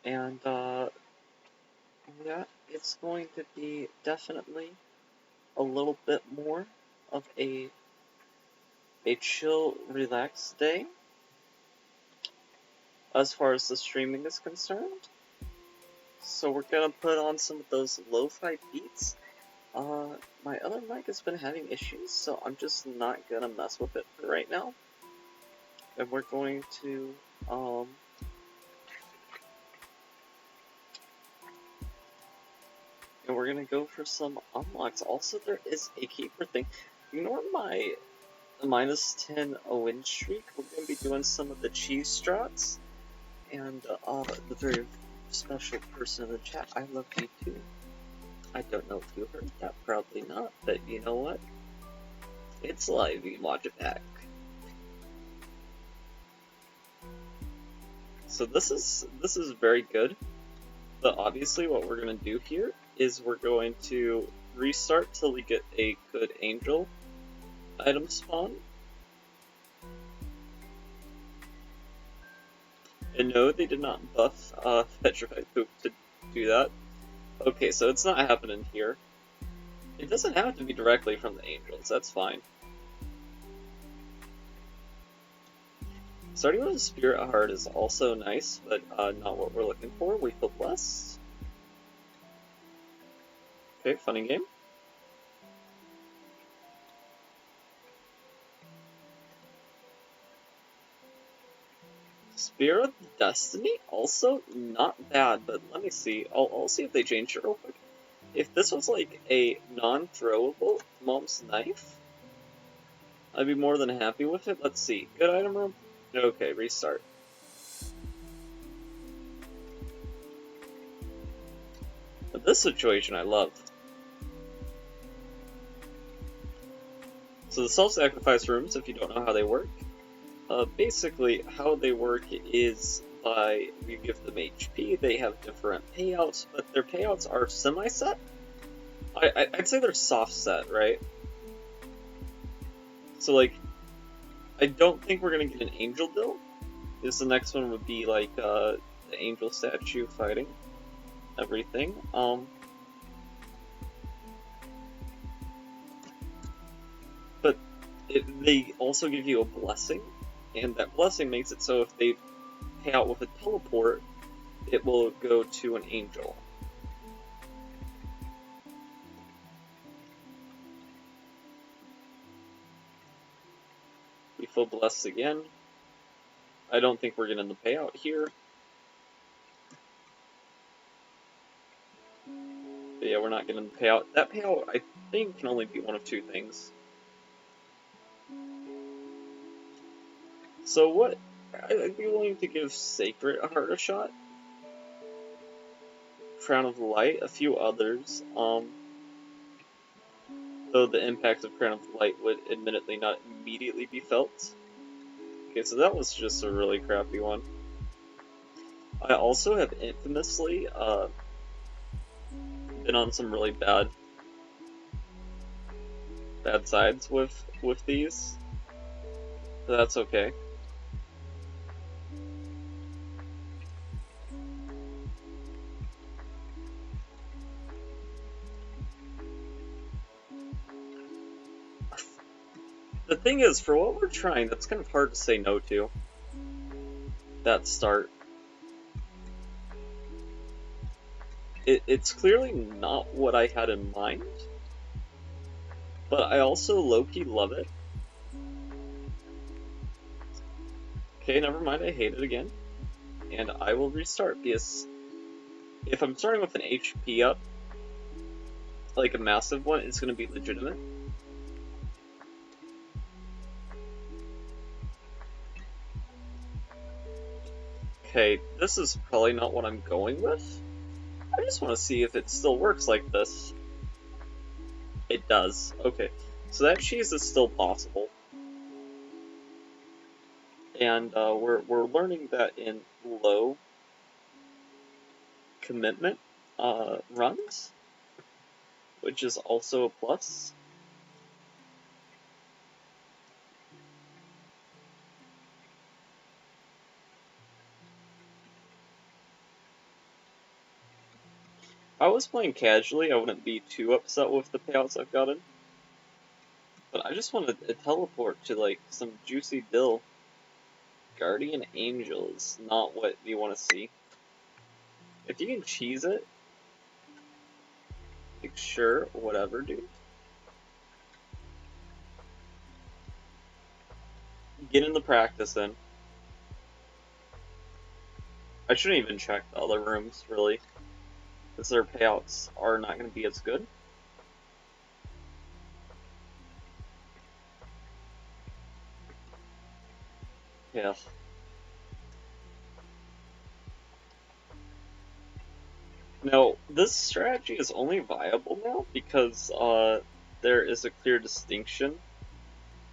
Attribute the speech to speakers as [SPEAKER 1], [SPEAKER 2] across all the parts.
[SPEAKER 1] And yeah, it's going to be definitely a little bit more of a chill, relaxed day as far as the streaming is concerned. So we're gonna put on some of those lo-fi beats. My other mic has been having issues, so I'm just not gonna mess with it for right now. And we're going to, and we're gonna go for some unlocks. Also, there is a keeper thing. Ignore my -10 win streak. We're gonna be doing some of the cheese strats, and the very special person in the chat, I love you too. I don't know if you heard that, probably not, but you know what? It's live, you can watch it back. So this is very good, but obviously what we're going to do here is we're going to restart till we get a good angel item spawn. And no, they did not buff Petrified Poop to do that. Okay, so it's not happening here. It doesn't have to be directly from the angels, that's fine. Starting with a Spirit Heart is also nice, but not what we're looking for. We feel blessed. Okay, funny game. Spear of Destiny, also not bad, but let me see. I'll see if they changed it real quick. If this was like a non-throwable Mom's Knife, I'd be more than happy with it. Let's see. Good item room? Okay, restart. But this situation I love. So the self-sacrifice rooms, if you don't know how they work, basically how they work is by you give them HP, they have different payouts, but their payouts are semi-set. I'd say they're soft set, right? So like, I don't think we're gonna get an angel build, because the next one would be like the angel statue fighting everything. But they also give you a blessing, and that blessing makes it so if they pay out with a teleport, it will go to an angel. We feel blessed again. I don't think we're getting the payout here. But yeah, we're not getting the payout. That payout, I think, can only be one of two things. So what? I'd be willing to give Sacred Heart a shot. Crown of Light, a few others. Though the impact of Crown of Light would admittedly not immediately be felt. Okay, so that was just a really crappy one. I also have infamously been on some really bad sides with these. But that's okay. The thing is, for what we're trying, that's kind of hard to say no to. That start. It's clearly not what I had in mind, but I also low-key love it. Okay, never mind, I hate it again. And I will restart, because if I'm starting with an HP up, like a massive one, it's going to be legitimate. Okay, this is probably not what I'm going with. I just want to see if it still works like this. It does. Okay, so that cheese is still possible. And we're learning that in low commitment runs, which is also a plus. I was playing casually, I wouldn't be too upset with the payouts I've gotten. But I just wanted to teleport to, like, some juicy dill. Guardian Angel is not what you want to see. If you can cheese it, like, sure, whatever, dude. Getting the practice in. I shouldn't even check the other rooms, really, because their payouts are not going to be as good. Yeah. Now, this strategy is only viable now because there is a clear distinction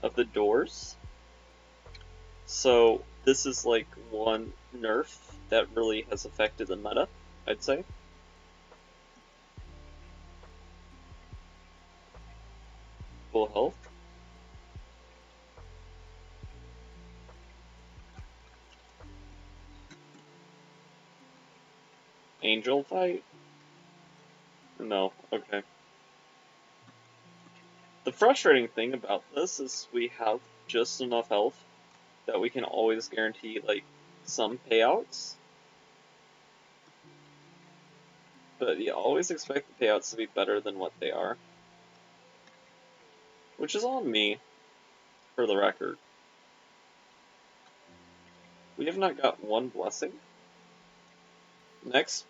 [SPEAKER 1] of the doors. So this is like one nerf that really has affected the meta, I'd say. Full health. Angel fight? No, okay. The frustrating thing about this is we have just enough health that we can always guarantee, like, some payouts. But you always expect the payouts to be better than what they are. Which is on me, for the record. We have not got one blessing. Next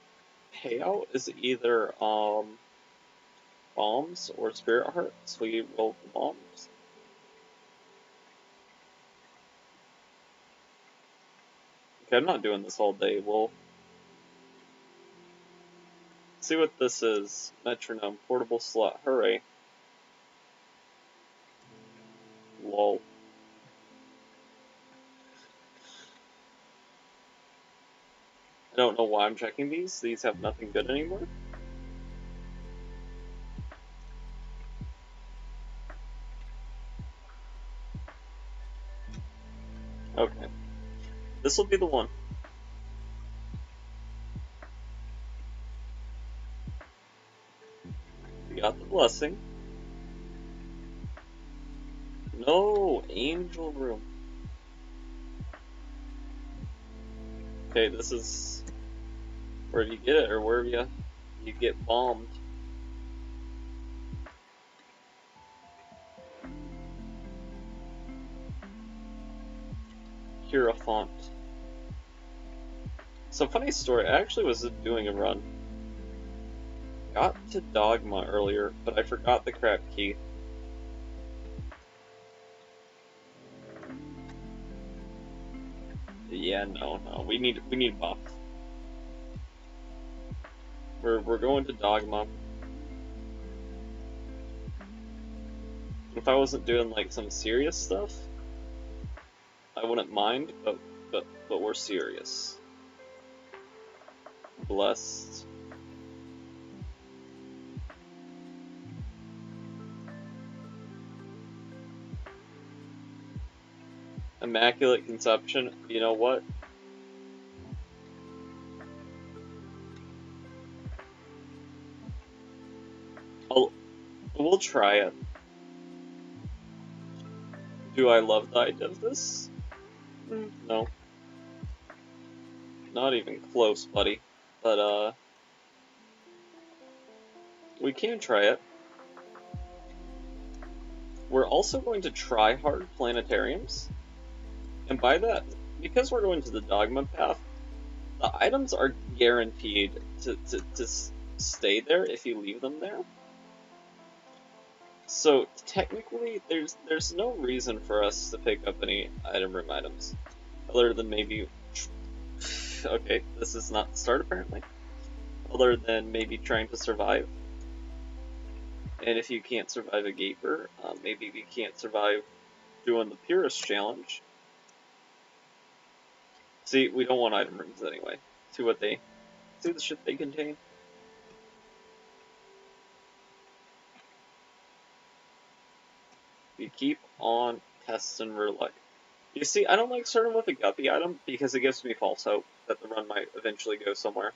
[SPEAKER 1] payout is either bombs or spirit hearts. We roll the bombs. Okay, I'm not doing this all day. We'll see what this is. Metronome, portable slot. Hooray. Lol. I don't know why I'm checking these. These have nothing good anymore. Okay. This will be the one. We got the blessing. No, angel room. Okay, this is where you get it, or where you get bombed. Hierophant. So, funny story, I actually was doing a run. Got to Dogma earlier, but I forgot the crap key. Yeah, no, we need buff. We're going to Dogma. If I wasn't doing like some serious stuff, I wouldn't mind, but we're serious. Blessed. Immaculate Conception. You know what? We'll try it. Do I love the idea of this? No. Not even close, buddy. But, we can try it. We're also going to try hard planetariums. And by that, because we're going to the Dogma path, the items are guaranteed to stay there if you leave them there. So technically, there's no reason for us to pick up any item room items, other than maybe. Okay, this is not the start apparently. Other than maybe trying to survive. And if you can't survive a Gaper, maybe we can't survive doing the Purist Challenge. See, we don't want item rooms anyway. See the shit they contain. We keep on testing roulette. You see, I don't like starting with a guppy item because it gives me false hope that the run might eventually go somewhere.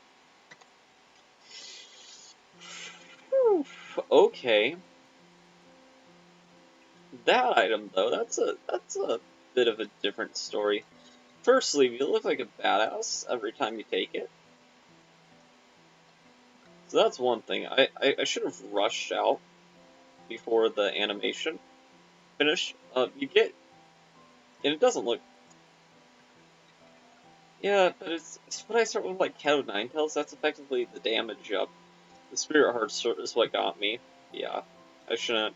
[SPEAKER 1] Okay. That item, though, that's a bit of a different story. Firstly, you look like a badass every time you take it. So that's one thing. I should have rushed out before the animation finished. You get... And it doesn't look... Yeah, but it's when I start with, like, Cat of Nine Tails, that's effectively the damage up. The Spirit Hearts is what got me. Yeah, I shouldn't...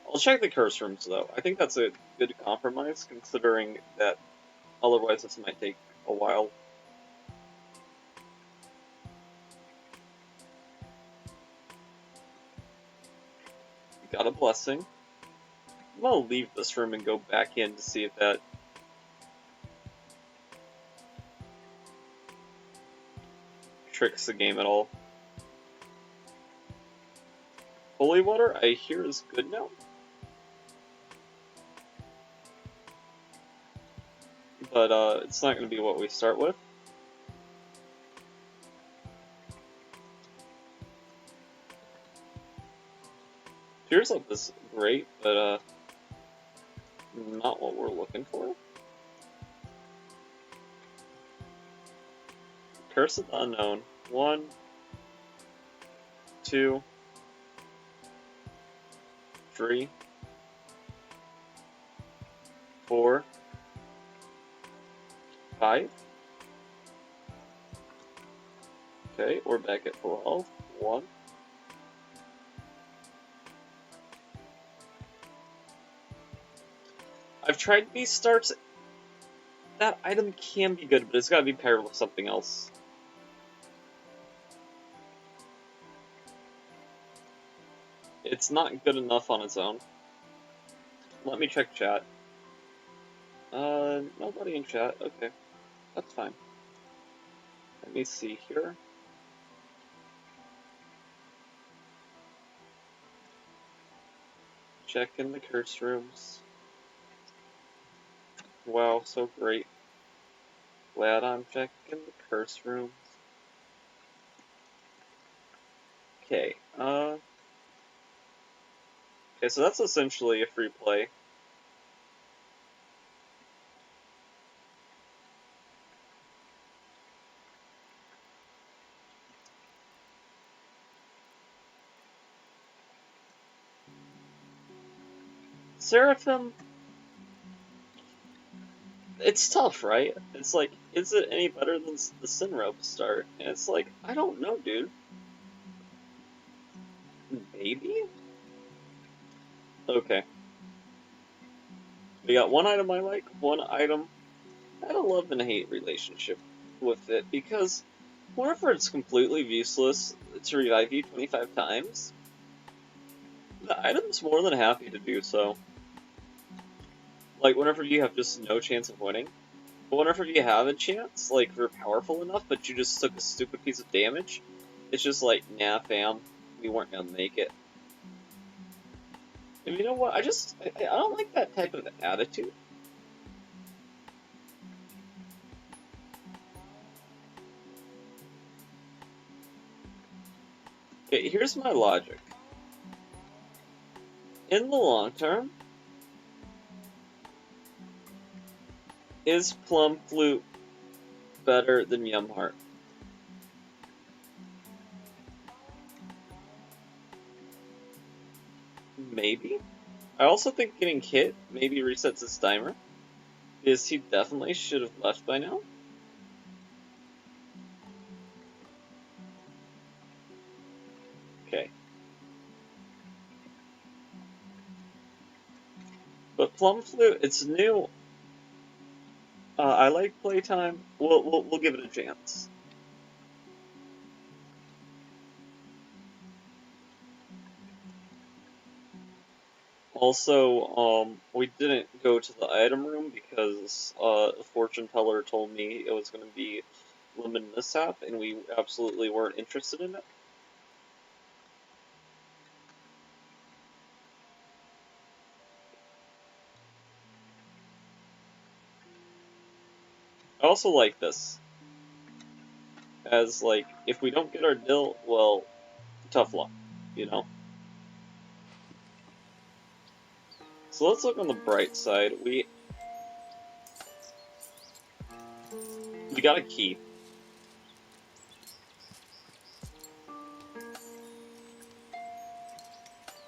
[SPEAKER 1] I'll check the curse rooms, though. I think that's a good compromise, considering that otherwise this might take a while. You got a blessing. I'm gonna leave this room and go back in to see if that tricks the game at all. Holy water, I hear, is good now. But it's not gonna be what we start with. Tears up is great, but not what we're looking for. Curse of the Unknown. 1, 2, 3, 4, 5. Okay, we're back at full health. 1. I've tried these starts. That item can be good, but it's gotta be paired with something else. It's not good enough on its own. Let me check chat. Nobody in chat. Okay, that's fine. Let me see here. Check in the curse rooms. Wow, so great. Glad I'm checking the curse rooms. Okay, okay, so that's essentially a free play. Seraphim, it's tough, right? It's like, is it any better than the Sinrope start? And it's like, I don't know, dude. Maybe? Okay. We got one item I like, one item I have a love and hate relationship with it, because whenever it's completely useless to revive you 25 times, the item's more than happy to do so. Like, whenever you have just no chance of winning. But whenever you have a chance, like, you're powerful enough, but you just took a stupid piece of damage, it's just like, nah, fam, we weren't gonna make it. And you know what, I don't like that type of attitude. Okay, here's my logic. In the long term, is Plum Flute better than Yumheart? Maybe. I also think getting hit maybe resets his timer, because he definitely should have left by now. Okay. But Plum Flute, it's new. I like playtime. We'll give it a chance. Also, we didn't go to the item room because a fortune teller told me it was going to be limited mishap, and we absolutely weren't interested in it. I also like this, as like, if we don't get our dill, well, tough luck, you know? So let's look on the bright side. We got a key.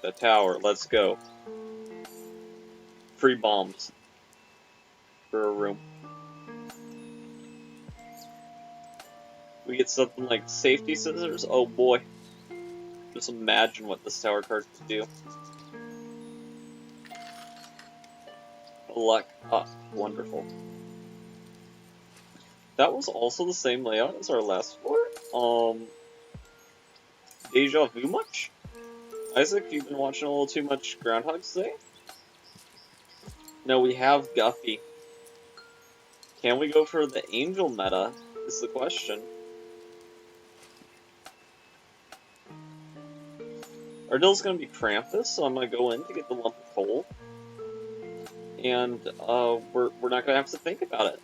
[SPEAKER 1] The tower, let's go. Free bombs for a room. We get something like safety scissors. Oh boy. Just imagine what this tower card could do. Luck. Ah, wonderful. That was also the same layout as our last floor. Deja vu much? Isaac, you've been watching a little too much Groundhog's Day? No, we have Guffy. Can we go for the Angel meta, is the question. Our deal's gonna be Krampus, so I'm gonna go in to get the lump of coal. And, we're not gonna have to think about it.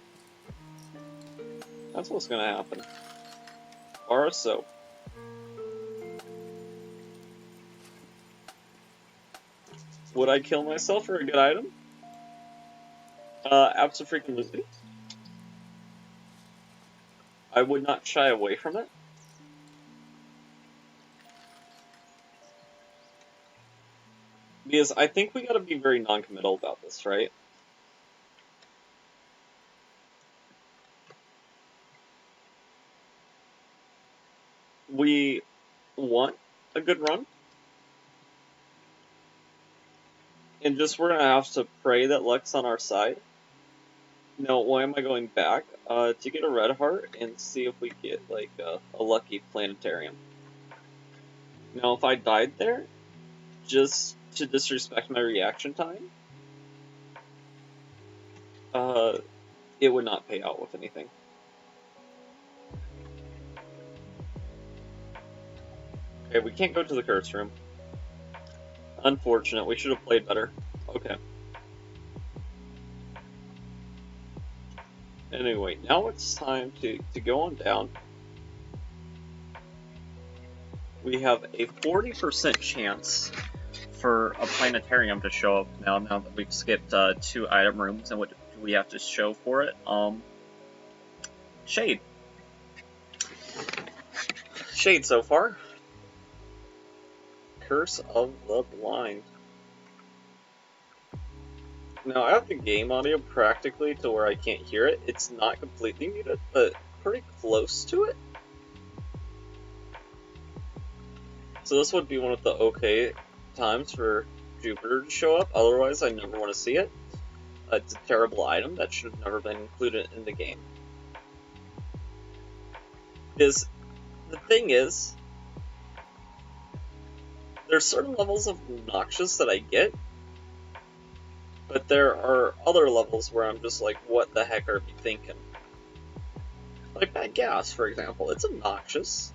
[SPEAKER 1] That's what's gonna happen. Bar of soap. Would I kill myself for a good item? Abso-freaking-lutely. I would not shy away from it. Because I think we gotta be very non-committal about this, right? We want a good run. And just we're gonna have to pray that luck's on our side. No, why am I going back? To get a red heart and see if we get, like, a lucky planetarium. Now, if I died there, just to disrespect my reaction time, it would not pay out with anything. Okay, we can't go to the curse room. Unfortunate, we should have played better. Okay. Anyway, now it's time to go on down. We have a 40% chance for a planetarium to show up now that we've skipped 2 item rooms and what we have to show for it. Shade. Shade so far. Curse of the Blind. Now, I have the game audio practically to where I can't hear it. It's not completely muted, but pretty close to it. So this would be one of the okay times for Jupiter to show up, otherwise I never want to see it. It's a terrible item that should have never been included in the game. The thing is, there's certain levels of obnoxious that I get, but there are other levels where I'm just like, what the heck are you thinking? Like bad gas, for example. It's obnoxious.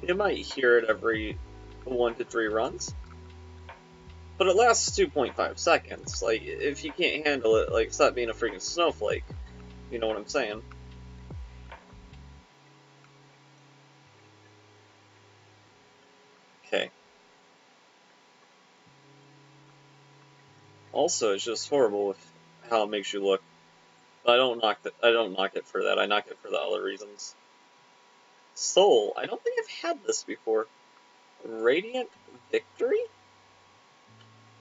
[SPEAKER 1] You might hear it every 1 to 3 runs. But it lasts 2.5 seconds. Like, if you can't handle it, like, stop being a freaking snowflake. You know what I'm saying? Okay. Also, it's just horrible with how it makes you look. But I don't knock it for that. I knock it for the other reasons. Soul. I don't think I've had this before. Radiant Victory?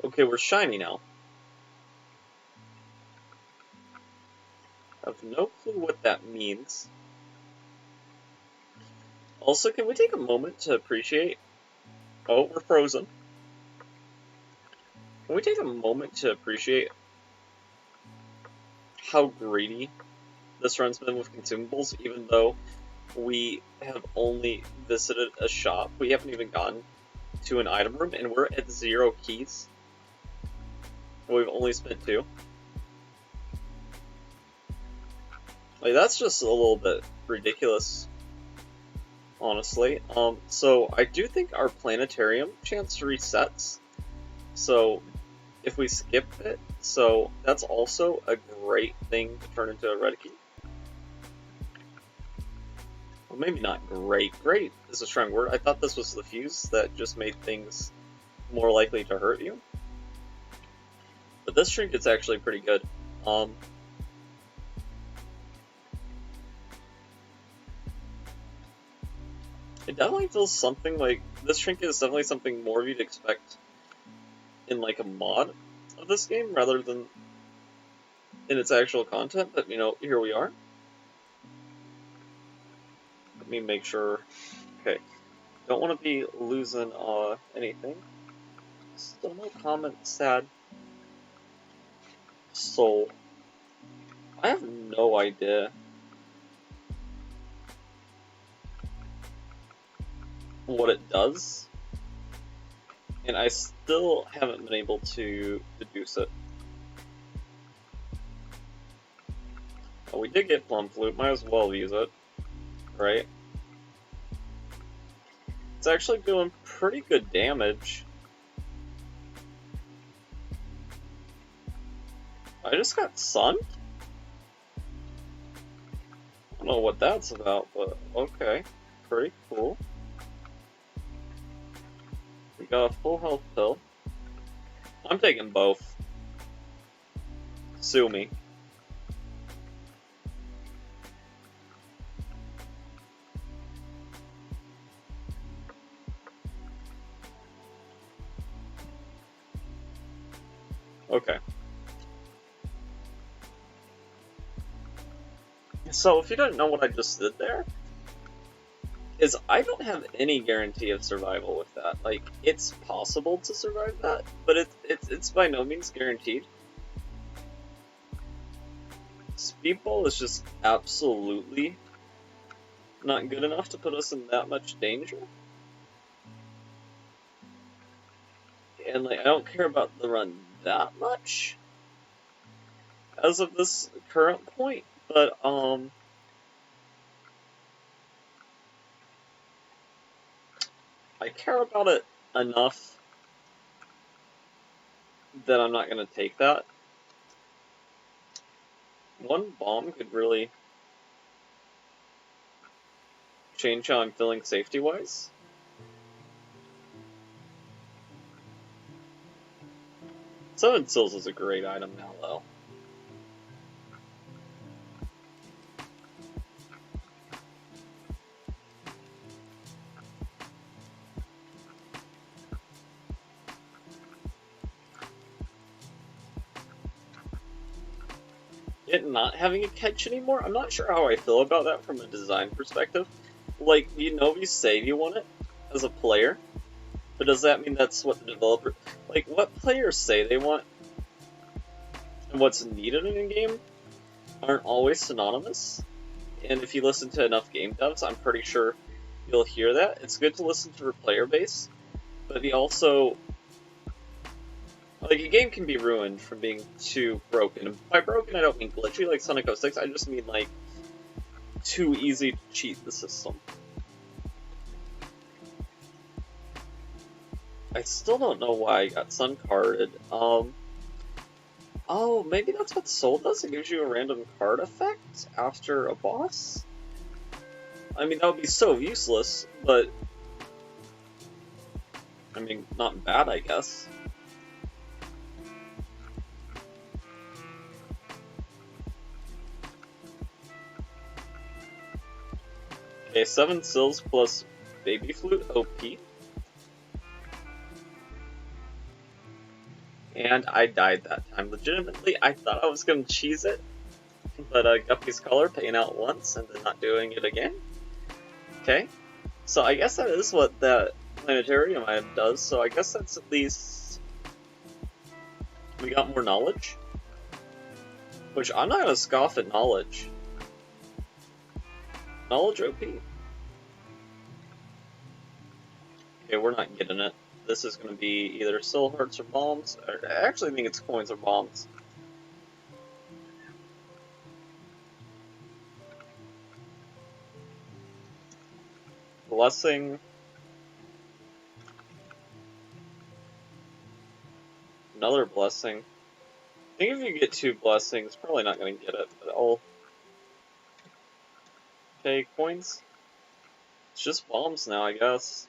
[SPEAKER 1] Okay, we're shiny now. I have no clue what that means. Also, can we take a moment to appreciate... Oh, we're frozen. Can we take a moment to appreciate how greedy this run's been with consumables, even though we have only visited a shop? We haven't even gone to an item room, and we're at 0 keys. We've only spent 2. Like, that's just a little bit ridiculous, honestly. So I do think our planetarium chance resets. So if we skip it, so that's also a great thing to turn into a red key. Well, maybe not great. Great is a strong word. I thought this was the fuse that just made things more likely to hurt you. But this trinket's actually pretty good. It definitely feels something like, this trinket is definitely something more you'd expect in like a mod of this game rather than in its actual content, but you know, here we are. Let me make sure. Okay, don't want to be losing anything. Still no comment, sad soul. I have no idea what it does, and I still haven't been able to deduce it. Oh, we did get Plum Flute, might as well use it, right? It's actually doing pretty good damage. I just got sunned? I don't know what that's about, but okay. Pretty cool. We got a full health pill. I'm taking both. Sue me. Okay. So if you don't know what I just did there, is I don't have any guarantee of survival with that. Like, it's possible to survive that, but it's by no means guaranteed. Speedball is just absolutely not good enough to put us in that much danger. And like, I don't care about the run that much as of this current point, but I care about it enough that I'm not gonna take that. One bomb could really change how I'm feeling safety-wise. Seven Seals is a great item now, though. It not having a catch anymore, I'm not sure how I feel about that from a design perspective. Like, you know you say you want it as a player, but does that mean that's what the developer... Like, what players say they want and what's needed in a game aren't always synonymous. And if you listen to enough game devs, I'm pretty sure you'll hear that. It's good to listen to your player base, but you also... Like, a game can be ruined from being too broken. And by broken, I don't mean glitchy like Sonic 06, I just mean, like, too easy to cheat the system. I still don't know why I got sun carded. Oh, maybe that's what Soul does? It gives you a random card effect after a boss? I mean, that would be so useless, but... I mean, not bad, I guess. Okay, 7 Sills plus Baby Flute OP. And I died that time. Legitimately, I thought I was going to cheese it, but Guppy's Color paying out once and then not doing it again. Okay, so I guess that is what that planetarium item does, so I guess that's at least... we got more knowledge? Which, I'm not going to scoff at knowledge. Knowledge OP. Okay, we're not getting it. This is going to be either soul hearts or bombs. I actually think it's coins or bombs. Blessing. Another blessing. I think if you get 2 blessings, probably not going to get it, but I'll... Okay, coins. It's just bombs now, I guess.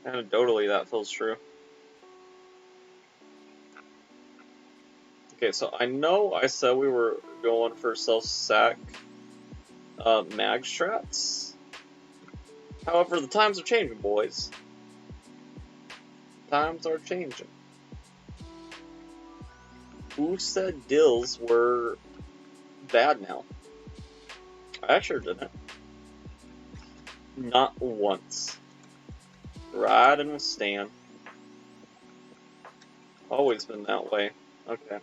[SPEAKER 1] Anecdotally, that feels true. Okay, so I know I said we were going for self-sack mag strats. However, the times are changing, boys. Times are changing. Who said dills were bad now? I sure didn't. Not once. Right in with Stan. Always been that way. Okay.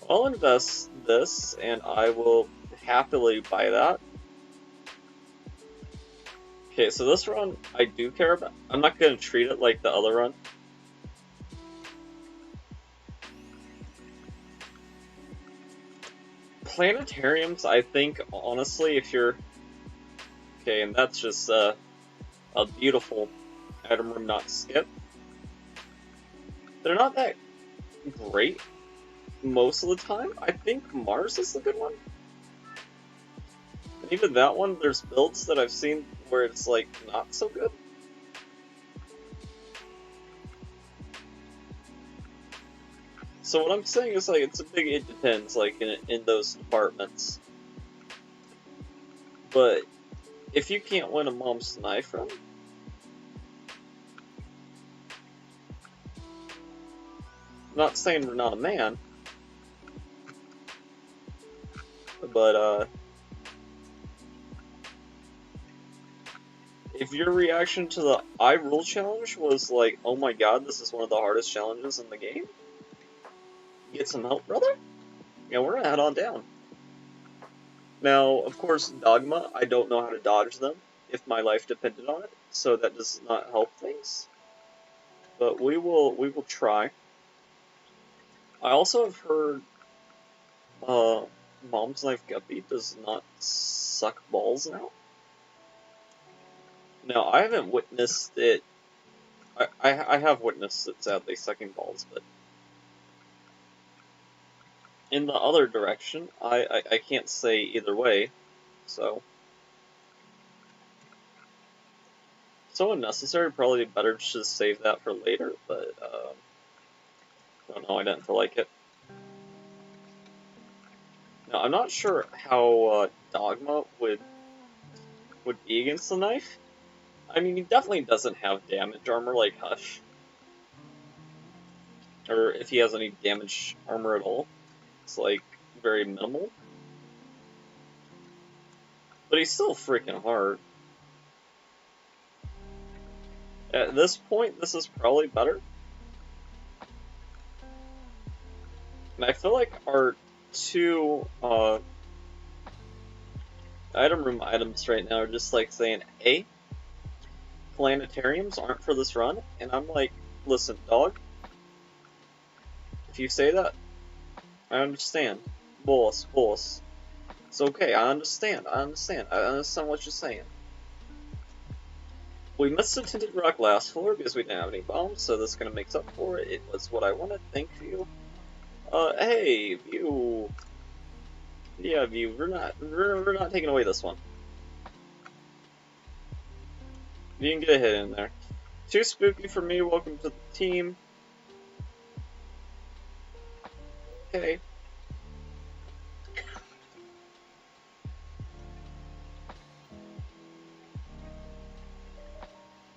[SPEAKER 1] I'll invest this, and I will happily buy that. Okay, so this run I do care about. I'm not going to treat it like the other run. Planetariums, I think, honestly, if you're... Okay, and that's just a beautiful item room not skip. They're not that great most of the time. I think Mars is the good one. And even that one, there's builds that I've seen where it's, like, not so good. So what I'm saying is, like, it's a big it depends, like, in those departments. But if you can't win a mom's knife run, I'm not saying we're not a man, but if your reaction to the I Rule challenge was like, oh my god, this is one of the hardest challenges in the game, get some help, brother? Yeah, we're gonna head on down. Now, of course, Dogma, I don't know how to dodge them if my life depended on it, so that does not help things. But we will try. I also have heard Mom's Knife Guppy does not suck balls now. Now, I haven't witnessed it. I have witnessed it, sadly, sucking balls, but in the other direction, I can't say either way, so... So unnecessary, probably better to just save that for later, but, I don't know, I didn't feel like it. Now, I'm not sure how, Dogma would be against the knife. I mean, he definitely doesn't have damage armor like Hush. Or if he has any damage armor at all. It's, like, very minimal. But he's still freaking hard. At this point, this is probably better. And I feel like our two, item room items right now are just, like, saying, hey, planetariums aren't for this run, and I'm like, listen, dog, if you say that, I understand. Boss. It's okay, I understand what you're saying. We missed the Tinted Rock last floor because we didn't have any bombs, so this is gonna make up for it. It was what I wanted, thank you. Hey, View. Yeah, View, we're not taking away this one. You can get a hit in there. Too spooky for me, welcome to the team. Okay.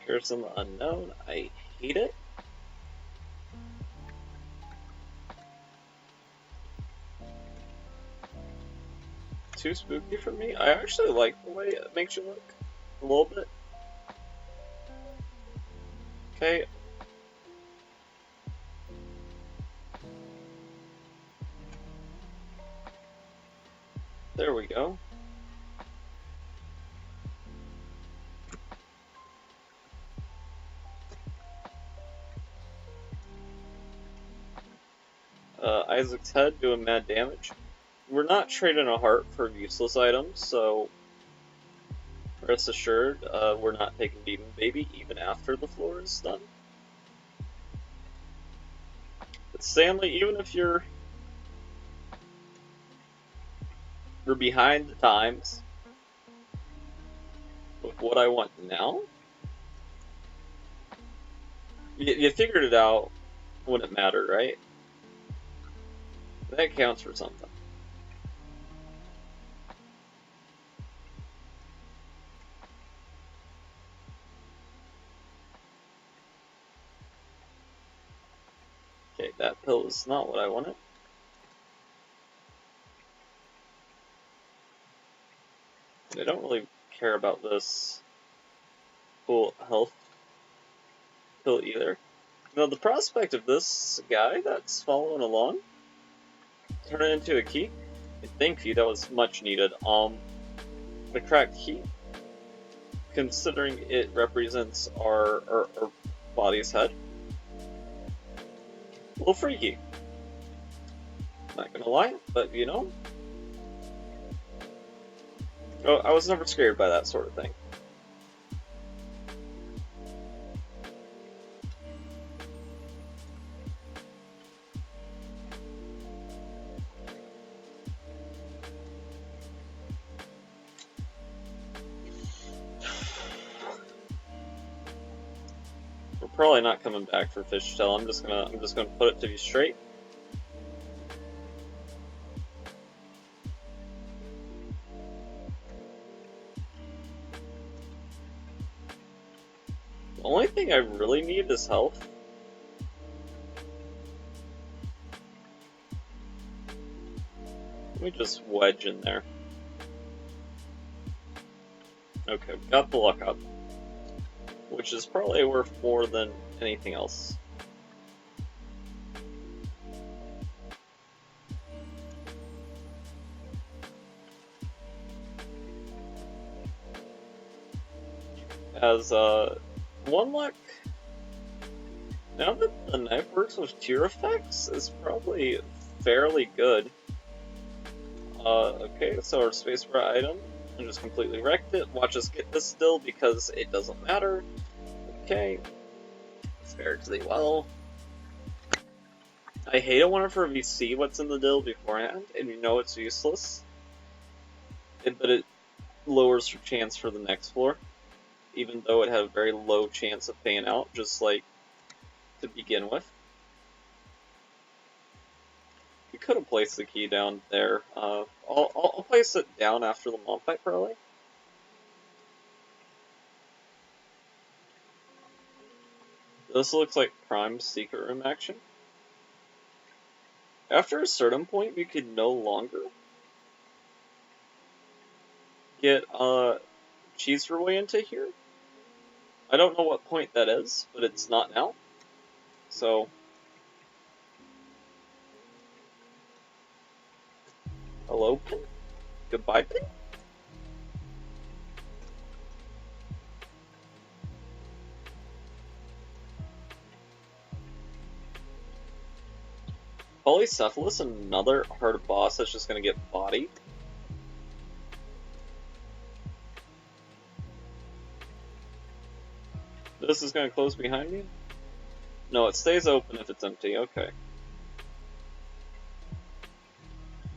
[SPEAKER 1] Curse of the Unknown, I hate it. Too spooky for me? I actually like the way it makes you look. A little bit. Okay. There we go. Isaac's head doing mad damage. We're not trading a heart for useless items, so rest assured, we're not taking Demon Baby even after the floor is done. But Stanley, even if you're We're behind the times with what I want now. You figured it out when it mattered, right? That counts for something. Okay, that pill is not what I wanted. I don't really care about this full health pill either. Now, the prospect of this guy that's following along turning into a key, thank you, that was much needed. The cracked key, considering it represents our body's head, a little freaky. Not gonna lie, but you know, I was never scared by that sort of thing. We're probably not coming back for Fishtail. I'm just gonna put it to be straight. The only thing I really need is health. Let me just wedge in there. Okay, we got the luck up, which is probably worth more than anything else. As one luck, now that the knife works with cure effects, is probably fairly good. Okay, so our spacebar item, I just completely wrecked it. Watch us get this still because it doesn't matter. Okay, fairly well. I hate it whenever we see what's in the dill beforehand and you know it's useless, but it lowers your chance for the next floor, even though it had a very low chance of paying out, just like to begin with. We could have placed the key down there. I'll place it down after the mom fight, probably. This looks like prime secret room action. After a certain point, we could no longer get cheese your way into here. I don't know what point that is, but it's not now. So hello, pin. Goodbye, pin. Polycephalus, another hard boss that's just gonna get bodied. This is gonna close behind me? No, it stays open if it's empty, okay.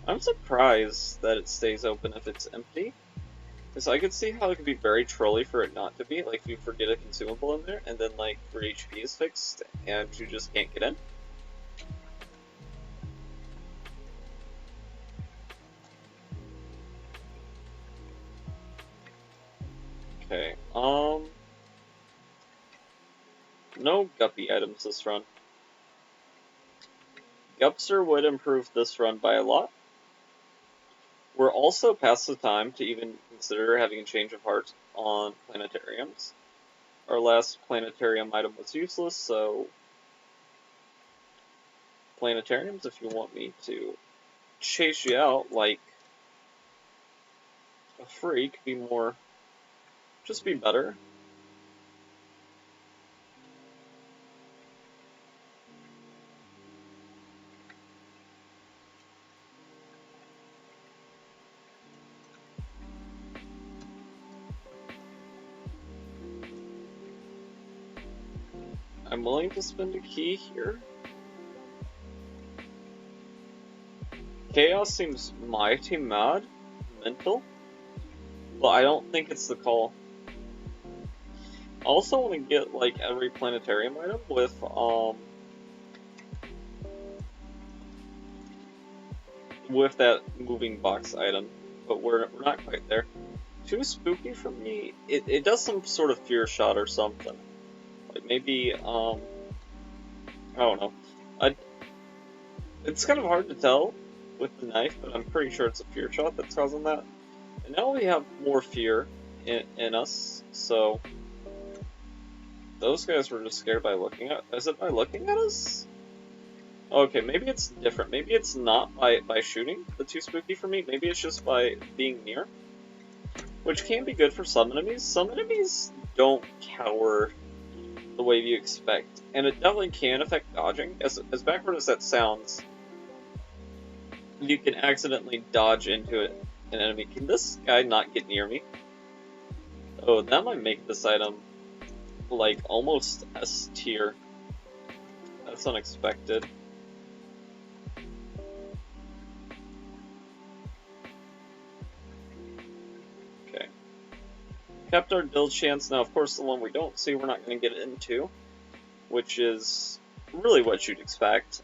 [SPEAKER 1] I'm surprised that it stays open if it's empty. Because I could see how it could be very trolly for it not to be, like if you forget a consumable in there, and then like your HP is fixed, and you just can't get in. Okay, no guppy items this run. Gupster would improve this run by a lot. We're also past the time to even consider having a change of heart on planetariums. Our last planetarium item was useless, so planetariums, if you want me to chase you out like a freak, be more, just be better. I'm willing to spend a key here. Chaos seems mighty mad mental, but I don't think it's the call. I also want to get like every planetarium item with that moving box item, but we're not quite there. Too spooky for me. It does some sort of fear shot or something. Like maybe I don't know. It's kind of hard to tell with the knife, but I'm pretty sure it's a fear shot that's causing that. And now we have more fear in us, so those guys were just scared by looking at. Is it by looking at us? Okay, maybe it's different. Maybe it's not by shooting the too spooky for me. Maybe it's just by being near, which can be good for some enemies. Some enemies don't cower the way you expect, and it definitely can affect dodging. As backward as that sounds, you can accidentally dodge into an enemy. Can this guy not get near me? Oh, that might make this item like almost S tier. That's unexpected. Okay. Kept our build chance. Now, of course, the one we don't see, we're not going to get into, which is really what you'd expect.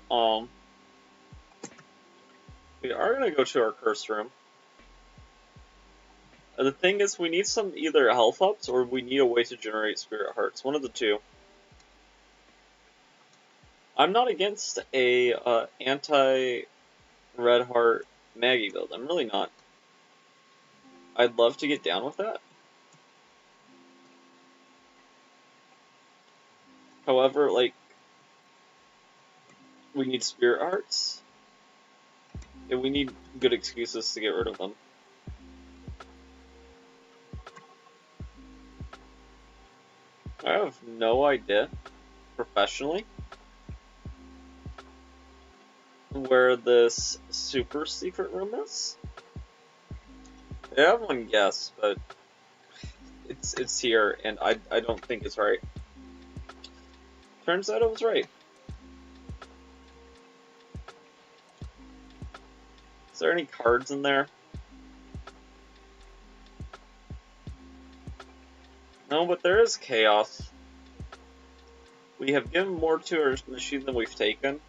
[SPEAKER 1] We are going to go to our curse room. The thing is, we need some either health ups or we need a way to generate spirit hearts. One of the two. I'm not against a anti-red heart Maggie build. I'm really not. I'd love to get down with that. However, like, we need spirit hearts, and we need good excuses to get rid of them. I have no idea, professionally, where this super secret room is. I have one guess, but it's here, and I don't think it's right. Turns out it was right. Is there any cards in there? No, but there is chaos. We have given more to our machine than we've taken,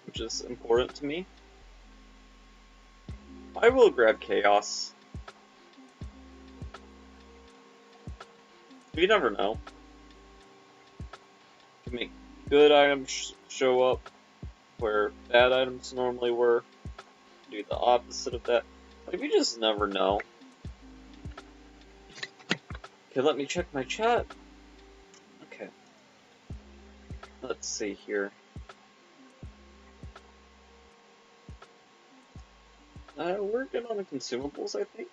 [SPEAKER 1] which is important to me. I will grab chaos. You never know. You make good items show up where bad items normally were. Do the opposite of that. Like, you just never know. Okay, let me check my chat. Okay. Let's see here. We're good on the consumables, I think.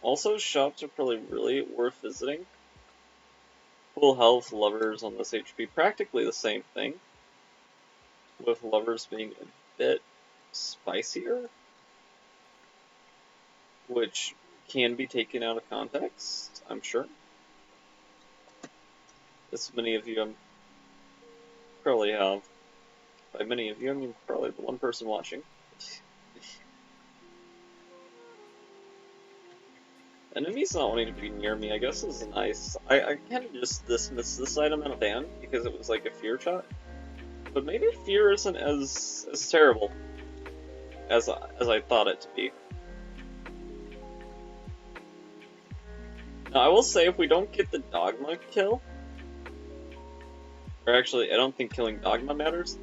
[SPEAKER 1] Also, shops are probably really worth visiting. Full health, lovers on this HP, practically the same thing. With lovers being a bit spicier, which can be taken out of context, I'm sure. As many of you probably have. By many of you, I mean probably the one person watching. Enemies not wanting to be near me, I guess, is nice. I kind of just dismissed this item in a ban because it was like a fear shot. But maybe fear isn't as terrible as I thought it to be. Now, I will say, if we don't get the Dogma kill, or actually, I don't think killing Dogma matters.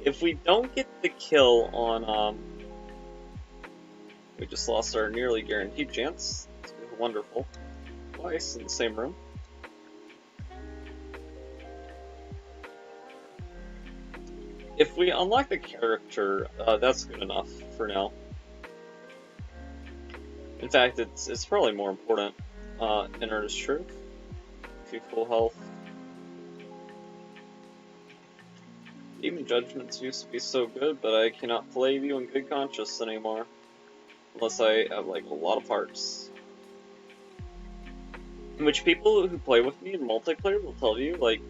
[SPEAKER 1] If we don't get the kill on, we just lost our nearly guaranteed chance. It's wonderful. Twice in the same room. If we unlock the character, that's good enough for now. In fact, it's probably more important. Inner is truth. If you full health. Even Judgments used to be so good, but I cannot play you in good conscience anymore. Unless I have, like, a lot of hearts. Which people who play with me in multiplayer will tell you, like,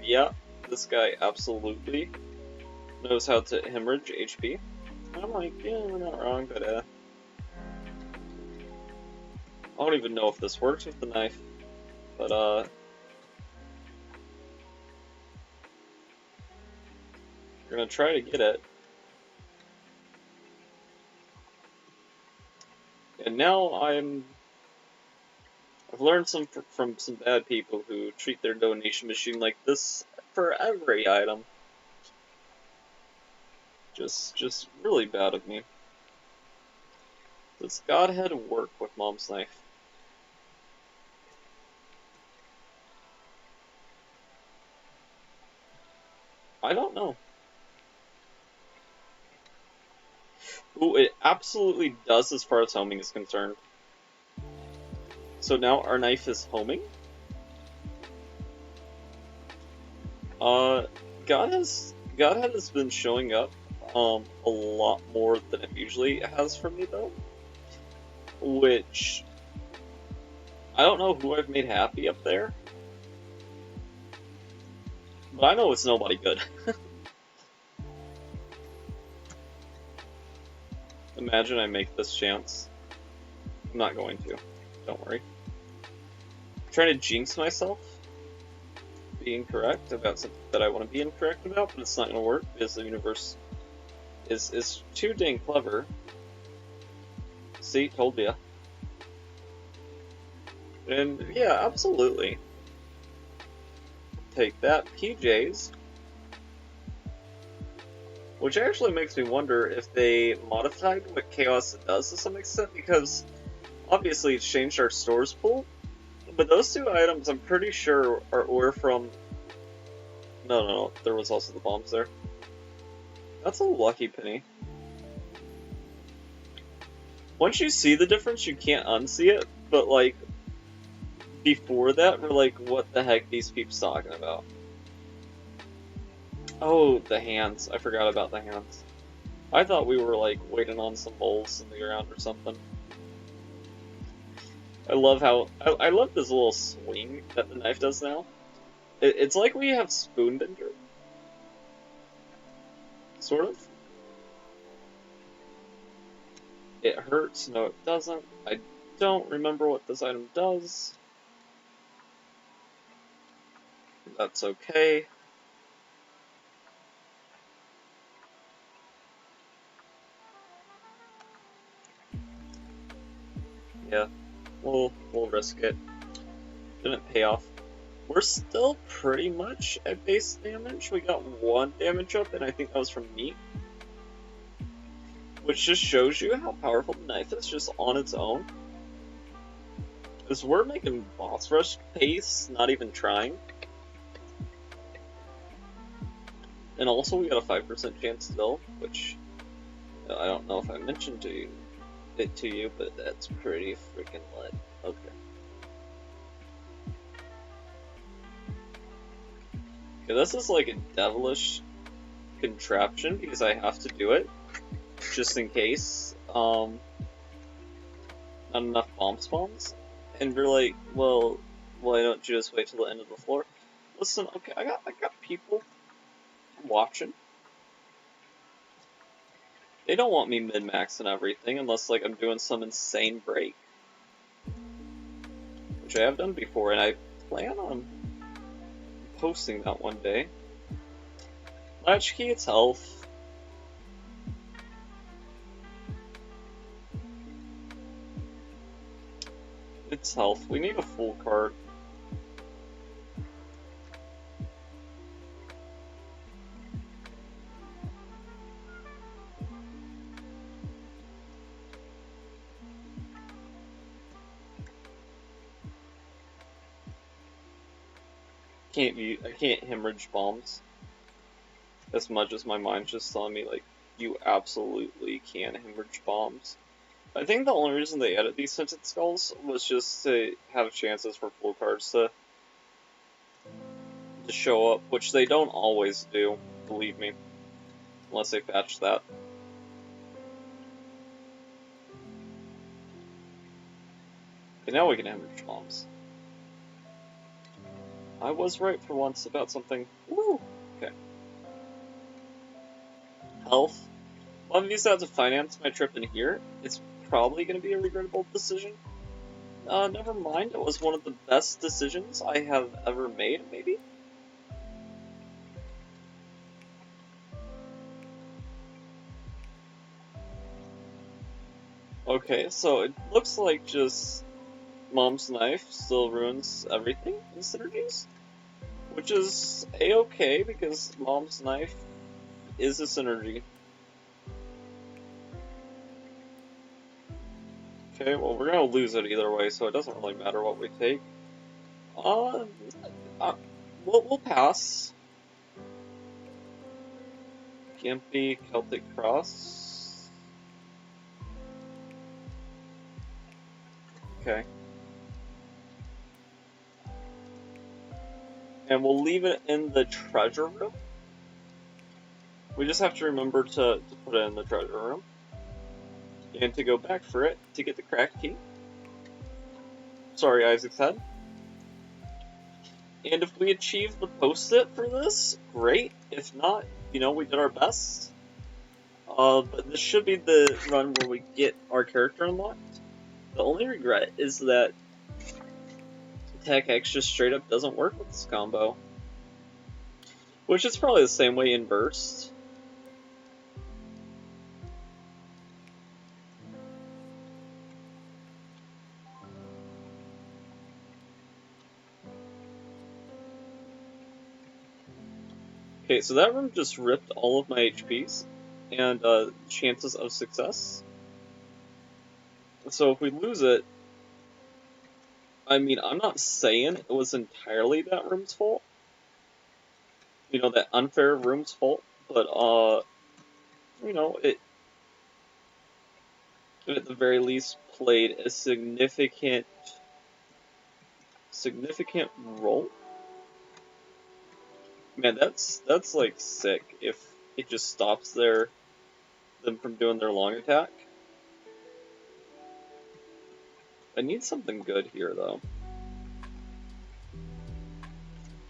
[SPEAKER 1] yeah, this guy absolutely knows how to hemorrhage HP. I'm like, yeah, we're not wrong, but I don't even know if this works with the knife, but we're gonna try to get it. And now I've learned from some bad people who treat their donation machine like this for every item. Just really bad of me. Does Godhead work with Mom's knife? I don't know. Ooh, it absolutely does as far as homing is concerned. So now our knife is homing? Godhead has been showing up a lot more than it usually has for me though. Which I don't know who I've made happy up there. But I know it's nobody good. Imagine I make this chance. I'm not going to. Don't worry. I'm trying to jinx myself. Be incorrect about something that I want to be incorrect about, but it's not going to work because the universe is too dang clever. See, told ya. And yeah, absolutely. Take that, PJs. Which actually makes me wonder if they modified what Chaos does to some extent, because obviously it's changed our stores pool, but those two items I'm pretty sure were from... No, there was also the bombs there. That's a lucky penny. Once you see the difference, you can't unsee it, but like, before that, we're like, what the heck these peeps talking about? Oh, the hands. I forgot about the hands. I thought we were like waiting on some holes in the ground or something. I love how I love this little swing that the knife does now. It's like we have Spoonbender, sort of. It hurts. No, it doesn't. I don't remember what this item does. That's okay. Yeah, we'll risk it. Didn't pay off. We're still pretty much at base damage. We got 1 damage up, and I think that was from meat. Which just shows you how powerful the knife is just on its own. Because we're making boss rush pace, not even trying. And also we got a 5% chance still, which I don't know if I mentioned it to you, but that's pretty freaking lit. Okay. Okay, this is like a devilish contraption because I have to do it, just in case. Not enough bomb spawns. And we're like, well, why don't you just wait till the end of the floor? Listen, okay, I got people watching. They don't want me min-max and everything unless like I'm doing some insane break. Which I have done before, and I plan on posting that one day. Latchkey, it's health. It's health. We need a full card. I can't hemorrhage bombs. As much as my mind's just telling me, like, you absolutely can hemorrhage bombs. I think the only reason they added these Scented Skulls was just to have chances for full cards to show up, which they don't always do, believe me. Unless they patch that. Okay, now we can hemorrhage bombs. I was right for once about something. Woo! Okay. Health. Obviously, I have to finance my trip in here. It's probably going to be a regrettable decision. Never mind. It was one of the best decisions I have ever made, maybe? Okay, so it looks like just Mom's Knife still ruins everything in Synergies, which is a-okay because Mom's Knife is a synergy. Okay, well we're gonna lose it either way, so it doesn't really matter what we take. Uh, we'll pass. Gimpy, Celtic Cross. Okay. And we'll leave it in the treasure room. We just have to remember to put it in the treasure room. And to go back for it to get the cracked key. Sorry, Isaac's head. And if we achieve the post-it for this, great. If not, you know, we did our best. But this should be the run where we get our character unlocked. The only regret is that Attack X just straight up doesn't work with this combo. Which is probably the same way in Burst. Okay, so that room just ripped all of my HPs and chances of success. So if we lose it, I mean, I'm not saying it was entirely that room's fault. You know, that unfair room's fault, but you know, it at the very least played a significant role. Man, that's like sick if it just stops them from doing their long attack. I need something good here though.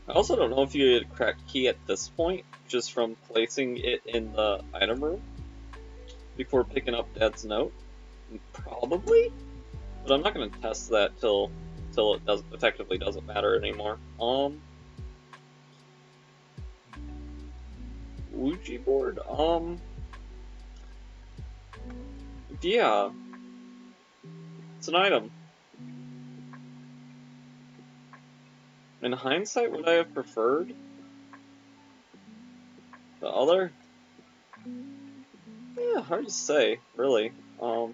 [SPEAKER 1] I also don't know if you had cracked key at this point, just from placing it in the item room before picking up Dad's note. Probably, but I'm not going to test that till it effectively doesn't matter anymore. Ouija board. Yeah, it's an item. In hindsight, would I have preferred the other? Yeah, hard to say, really. We're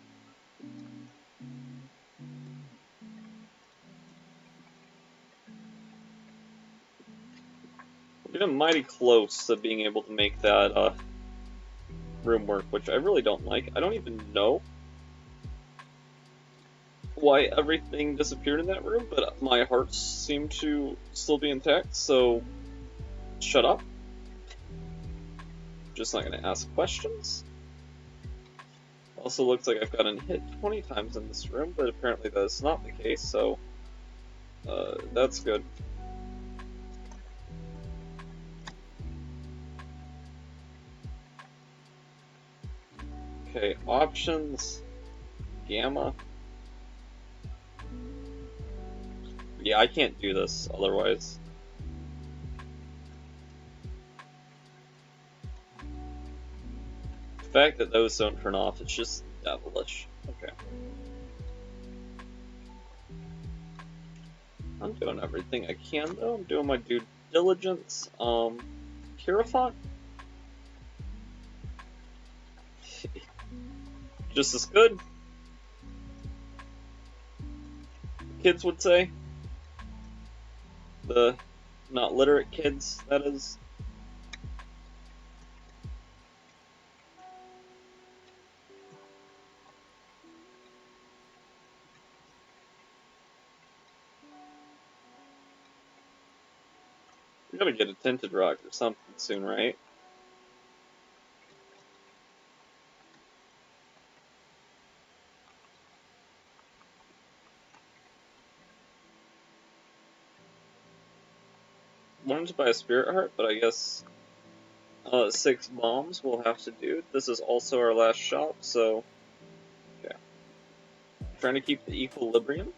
[SPEAKER 1] getting mighty close to being able to make that room work, which I really don't like. I don't even know why everything disappeared in that room, but my hearts seem to still be intact, so shut up. Just not gonna ask questions. Also looks like I've gotten hit 20 times in this room, but apparently that is not the case, so that's good. Okay, options, gamma. Yeah, I can't do this otherwise. The fact that those don't turn off, it's just devilish. Okay. I'm doing everything I can though. I'm doing my due diligence. Kirafont? Just as good. Kids would say. The not literate kids, that is. We're gonna get a tinted rock or something soon, right? Wanted to buy a spirit heart, but I guess 6 bombs we'll have to do. This is also our last shop, so... Okay. Trying to keep the equilibrium.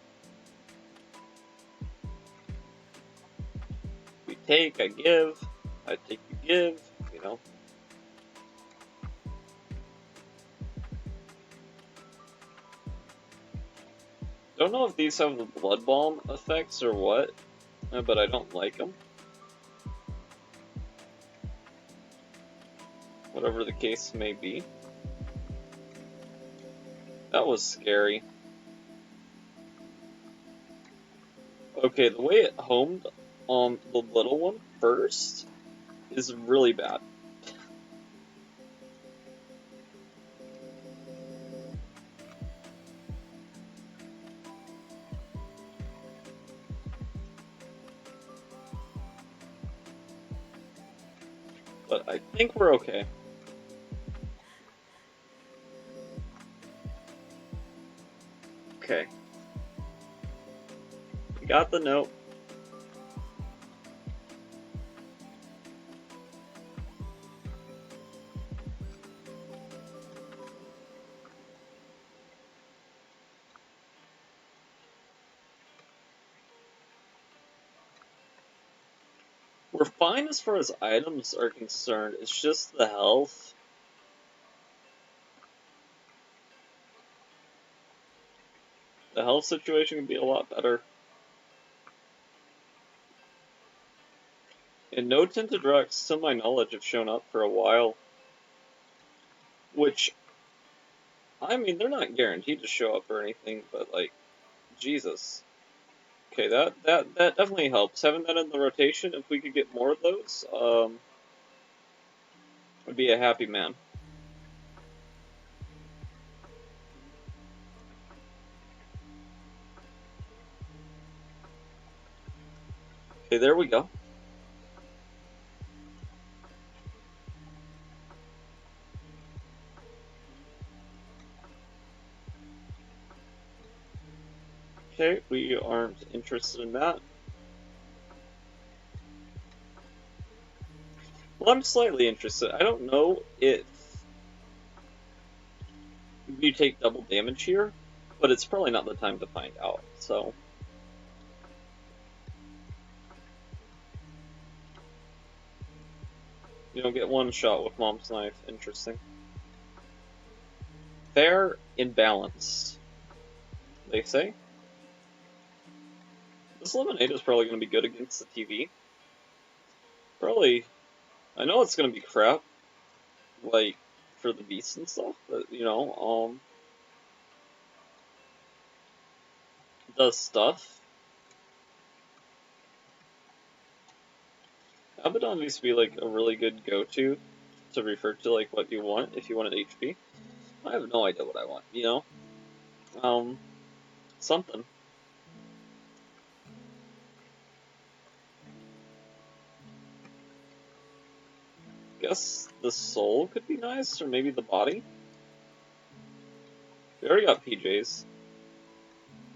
[SPEAKER 1] We take, I give. I take, you give, you know. Don't know if these have the blood bomb effects or what, but I don't like them. Whatever the case may be. That was scary. Okay, the way it homed on the little one first is really bad. But I think we're okay. Okay. We got the note. We're fine as far as items are concerned, it's just the health. The health situation can be a lot better. And no tinted rocks, to my knowledge, have shown up for a while. Which, I mean, they're not guaranteed to show up or anything, but like, Jesus. Okay, that definitely helps. Having that in the rotation, if we could get more of those, would be a happy man. Okay, there we go. Okay, we aren't interested in that. Well, I'm slightly interested. I don't know if you take double damage here, but it's probably not the time to find out, so... You don't get one shot with Mom's Knife. Interesting. Fair and balanced, they say. This Lemonade is probably going to be good against the TV. Probably... I know it's going to be crap, like, for the beasts and stuff, but, you know, does stuff. Abaddon used to be, like, a really good go-to to refer to, like, what you want, if you wanted HP. I have no idea what I want, you know? Something. Guess the soul could be nice, or maybe the body? We already got PJs.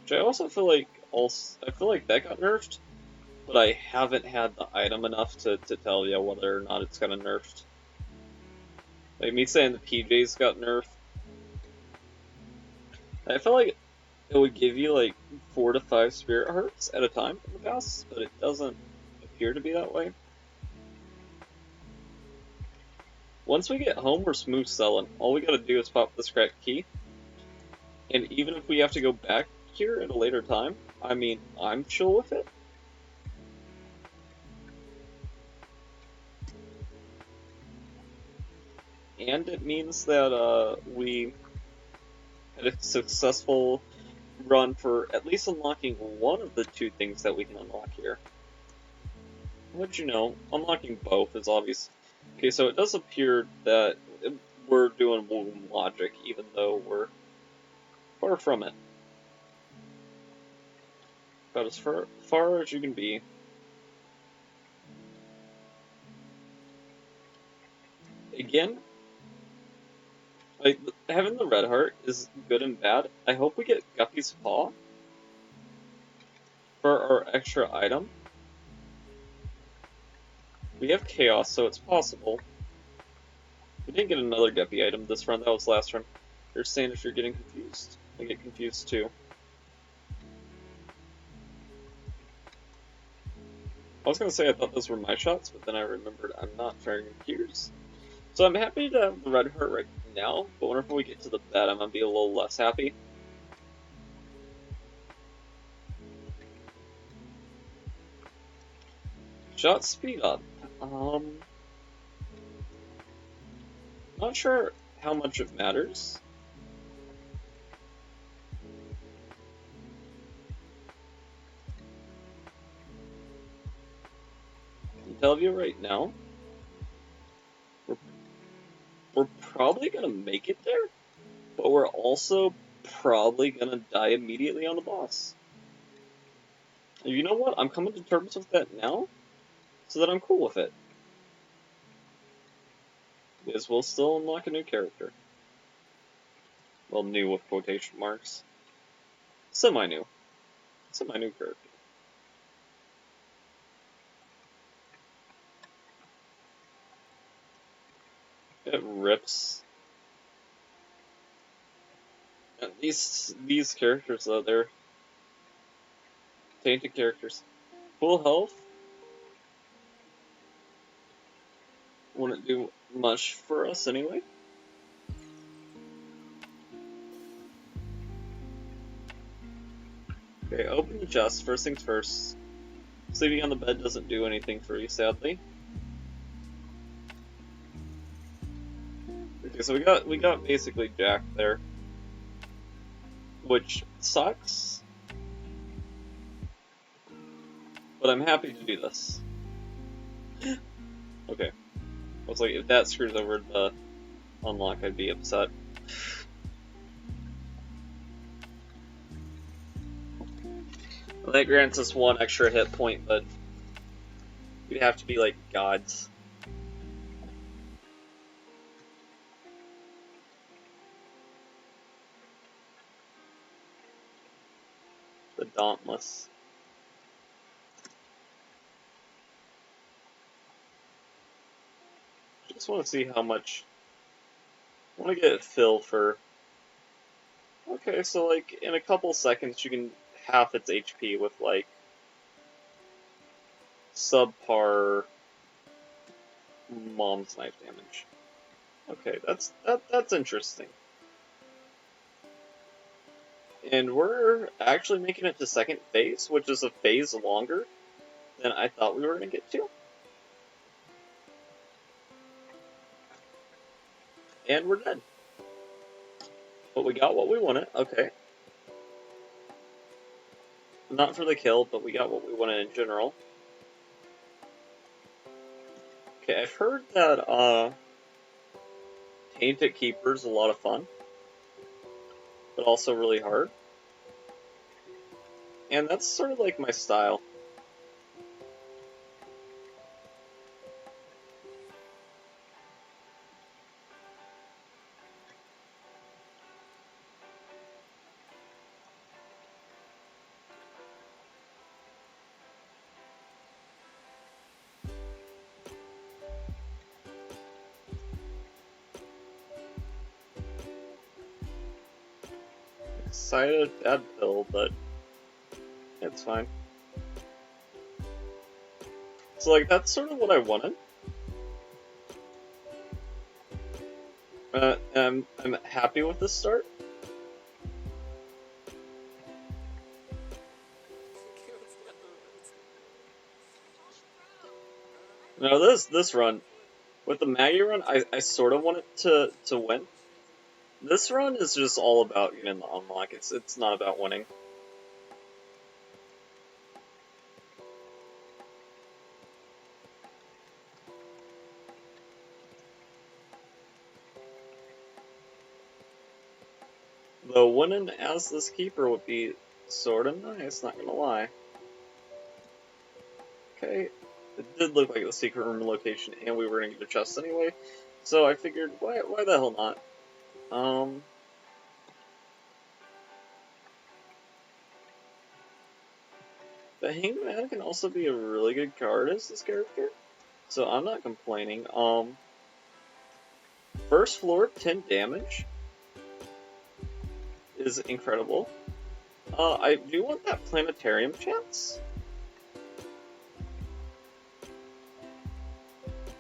[SPEAKER 1] Which I also feel like that got nerfed, but I haven't had the item enough to tell you whether or not it's gotten nerfed. Like me saying the PJs got nerfed, I feel like it would give you like 4 to 5 spirit hearts at a time in the past, but it doesn't appear to be that way. Once we get home, we're smooth selling. All we gotta do is pop this cracked key, and even if we have to go back here at a later time, I mean, I'm chill with it. And it means that we had a successful run for at least unlocking one of the 2 things that we can unlock here. Which, you know, unlocking both is obvious. Okay, so it does appear that we're doing womb logic, even though we're far from it. About as far as you can be. Again, like, having the red heart is good and bad. I hope we get Guppy's Paw for our extra item. We have Chaos, so it's possible. We didn't get another Guppy item this run, that was last run. They're saying if you're getting confused. I get confused too. I was gonna say I thought those were my shots, but then I remembered I'm not firing gears. So I'm happy to have the red heart right now, but whenever we get to the bed, I'm gonna be a little less happy. Shot speed up. Not sure how much it matters. I can tell you right now, we're probably gonna make it there, but we're also probably gonna die immediately on the boss. And you know what? I'm coming to terms with that now, so that I'm cool with it. Because we'll still unlock a new character. Well, new with quotation marks. Semi-new. Semi-new character. It rips. And these characters though, they're tainted characters. Full health wouldn't do much for us anyway. Okay, open the chest. First things first. Sleeping on the bed doesn't do anything for you, sadly. Okay, so we got basically Jack there, which sucks. But I'm happy to do this. Okay. I was like, if that screws over the unlock, I'd be upset. Well, that grants us one extra hit point, but we'd have to be like gods. The Dauntless. Just want to see how much. I want to get Phil for. Okay, so like in a couple seconds, you can half its HP with like subpar mom's knife damage. Okay, that's interesting. And we're actually making it to second phase, which is a phase longer than I thought we were gonna get to. And we're dead. But we got what we wanted. Okay. Not for the kill, but we got what we wanted in general. Okay, I've heard that Tainted Keeper's a lot of fun, but also really hard. And that's sort of like my style. Excited bad pill, but it's fine. So like that's sort of what I wanted. I'm happy with this start. Now this run, with the Maggie run, I sort of want it to win. This run is just all about getting the unlock. It's not about winning. Though winning as this keeper would be sort of nice, not gonna lie. Okay, it did look like the secret room location, and we were gonna get a chest anyway, so I figured, why the hell not? But Hanged Man can also be a really good card as this character, so I'm not complaining. first floor, 10 damage is incredible. I do want that planetarium chance.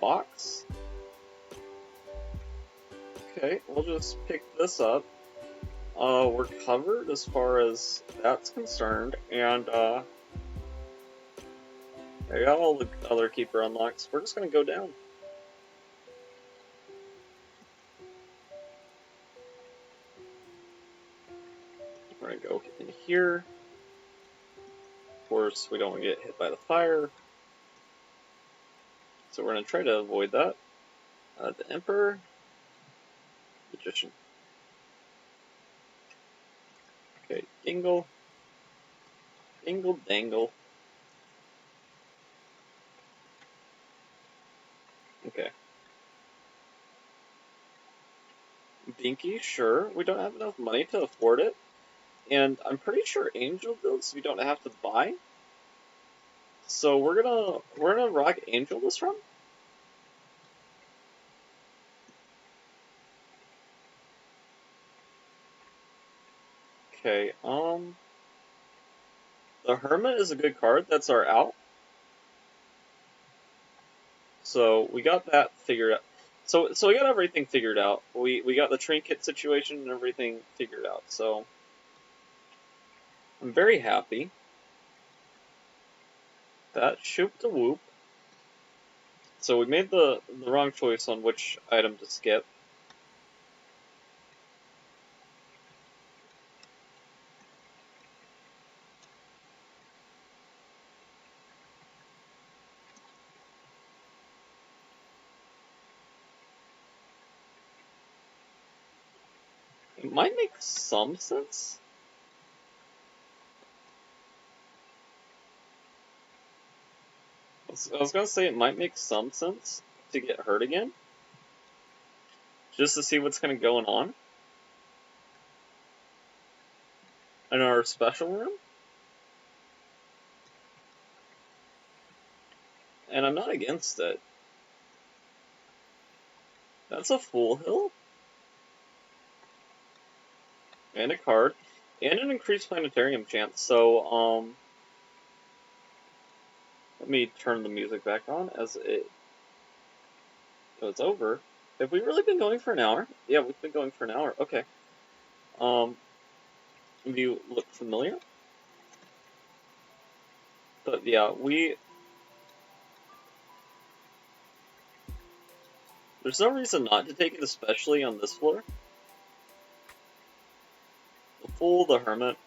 [SPEAKER 1] Box. Okay, we'll just pick this up. We're covered as far as that's concerned, and I got all the other keeper unlocks. We're just gonna go down. We're gonna go in here. Of course, we don't want to get hit by the fire, so we're gonna try to avoid that. The Emperor, Magician. Okay, Dingle. Dingle Dangle. Okay. Binky, sure. We don't have enough money to afford it. And I'm pretty sure Angel builds we don't have to buy. So we're gonna rock Angel this run. Okay, the Hermit is a good card. That's our out. So we got that figured out. So we got everything figured out. We got the trinket situation and everything figured out. So I'm very happy. That shoop the whoop. So we made the wrong choice on which item to skip. It might make some sense. I was gonna say it might make some sense to get hurt again. Just to see what's kind of going on in our special room. And I'm not against it. That's a full hill. And a card. And an increased planetarium chance. So, let me turn the music back on as it goes over. Have we really been going for an hour? Yeah, we've been going for an hour. Okay. Do you look familiar? But yeah, there's no reason not to take it, especially on this floor. The Fool, the Hermit.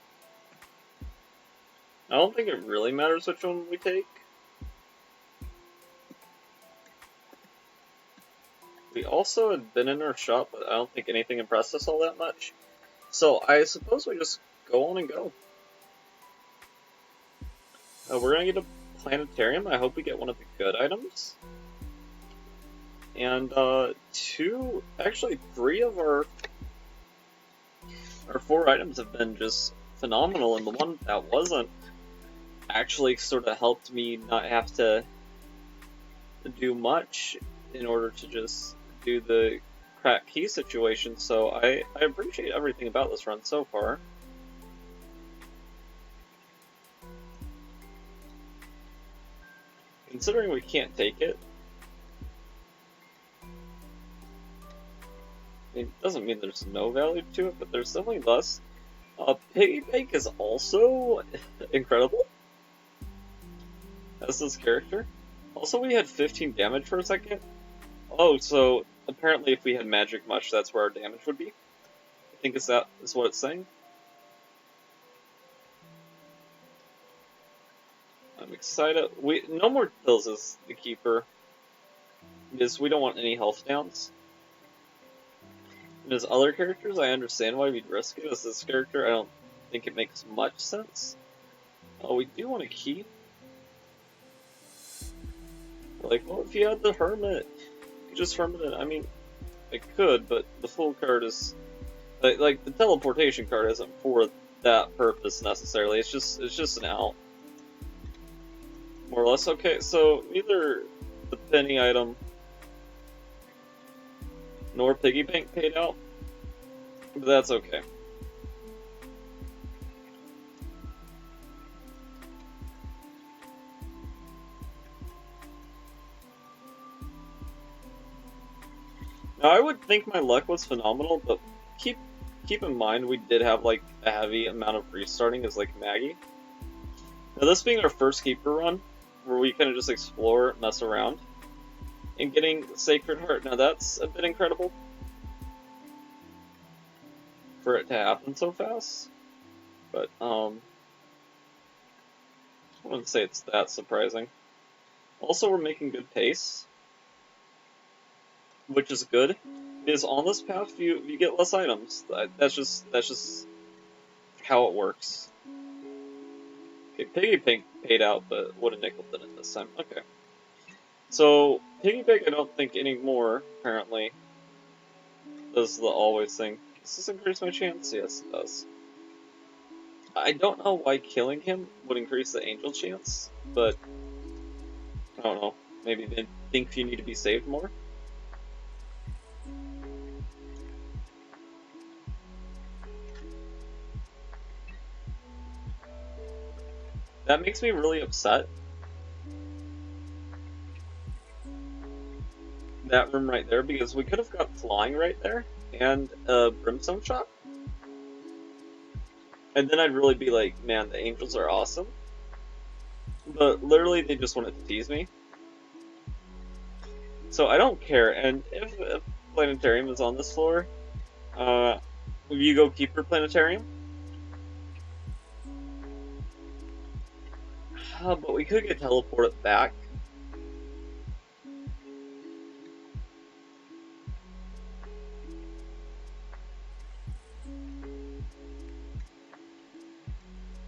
[SPEAKER 1] I don't think it really matters which one we take. We also had been in our shop, but I don't think anything impressed us all that much. So I suppose we just go on and go. We're gonna get a planetarium. I hope we get one of the good items. And three of our 4 items have been just phenomenal, and the one that wasn't actually sort of helped me not have to do much in order to just do the crack key situation, so I appreciate everything about this run so far. Considering we can't take it, it doesn't mean there's no value to it, but there's definitely less. Piggy Bank is also incredible as this character. Also, we had 15 damage for a second. Oh, so apparently if we had Magic Mush, that's where our damage would be. I think that is what it's saying. I'm excited. No more pills as the keeper, because we don't want any health downs. And as other characters, I understand why we'd risk it. As this character, I don't think it makes much sense. We do want a key. Like, well, if you had the Hermit, you could just Hermit it. I mean, I could, but the full card is like the teleportation card isn't for that purpose necessarily. It's just an out, more or less. Okay, so either the penny item nor piggy bank paid out, but that's okay. Now I would think my luck was phenomenal, but keep in mind we did have like a heavy amount of restarting as like Maggie. Now this being our first keeper run, where we kind of just explore, mess around, and getting Sacred Heart. Now that's a bit incredible for it to happen so fast, but I wouldn't say it's that surprising. Also, we're making good pace, which is good. Because on this path, you get less items. That's just how it works. Okay, Piggy Bank paid out, but Wooden Nickel didn't this time. Okay. So, Piggy Bank I don't think anymore, apparently, does the always thing. Does this increase my chance? Yes, it does. I don't know why killing him would increase the angel chance, but I don't know. Maybe they think you need to be saved more? That makes me really upset. That room right there, because we could have got flying right there and a brimstone shot. And then I'd really be like, man, the angels are awesome. But literally, they just wanted to tease me. So I don't care. And if Planetarium is on this floor, you go Keeper Planetarium. But we could get teleported back.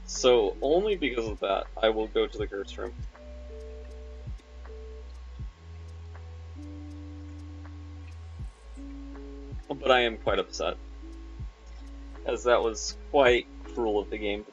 [SPEAKER 1] So only because of that, I will go to the curse room. But I am quite upset, as that was quite cruel of the game.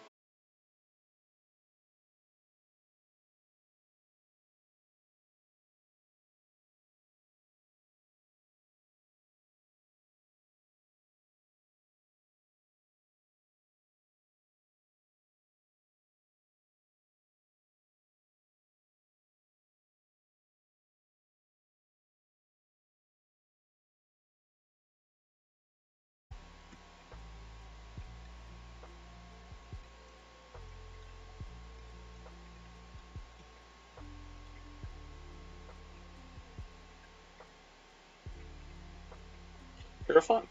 [SPEAKER 1] Hierophant?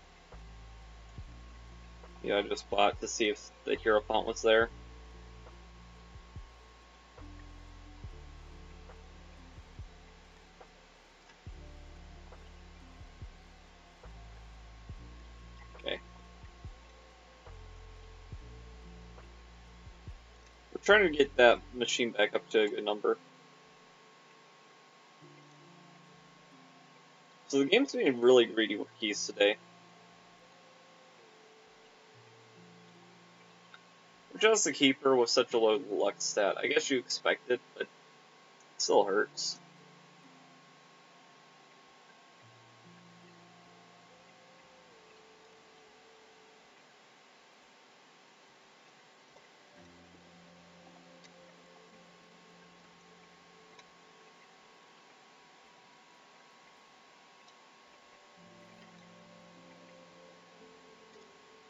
[SPEAKER 1] Yeah, I just bought to see if the Hierophant was there. Okay. We're trying to get that machine back up to a good number. So the game's being really greedy with keys today. Just the Keeper with such a low luck stat. I guess you expect it, but it still hurts.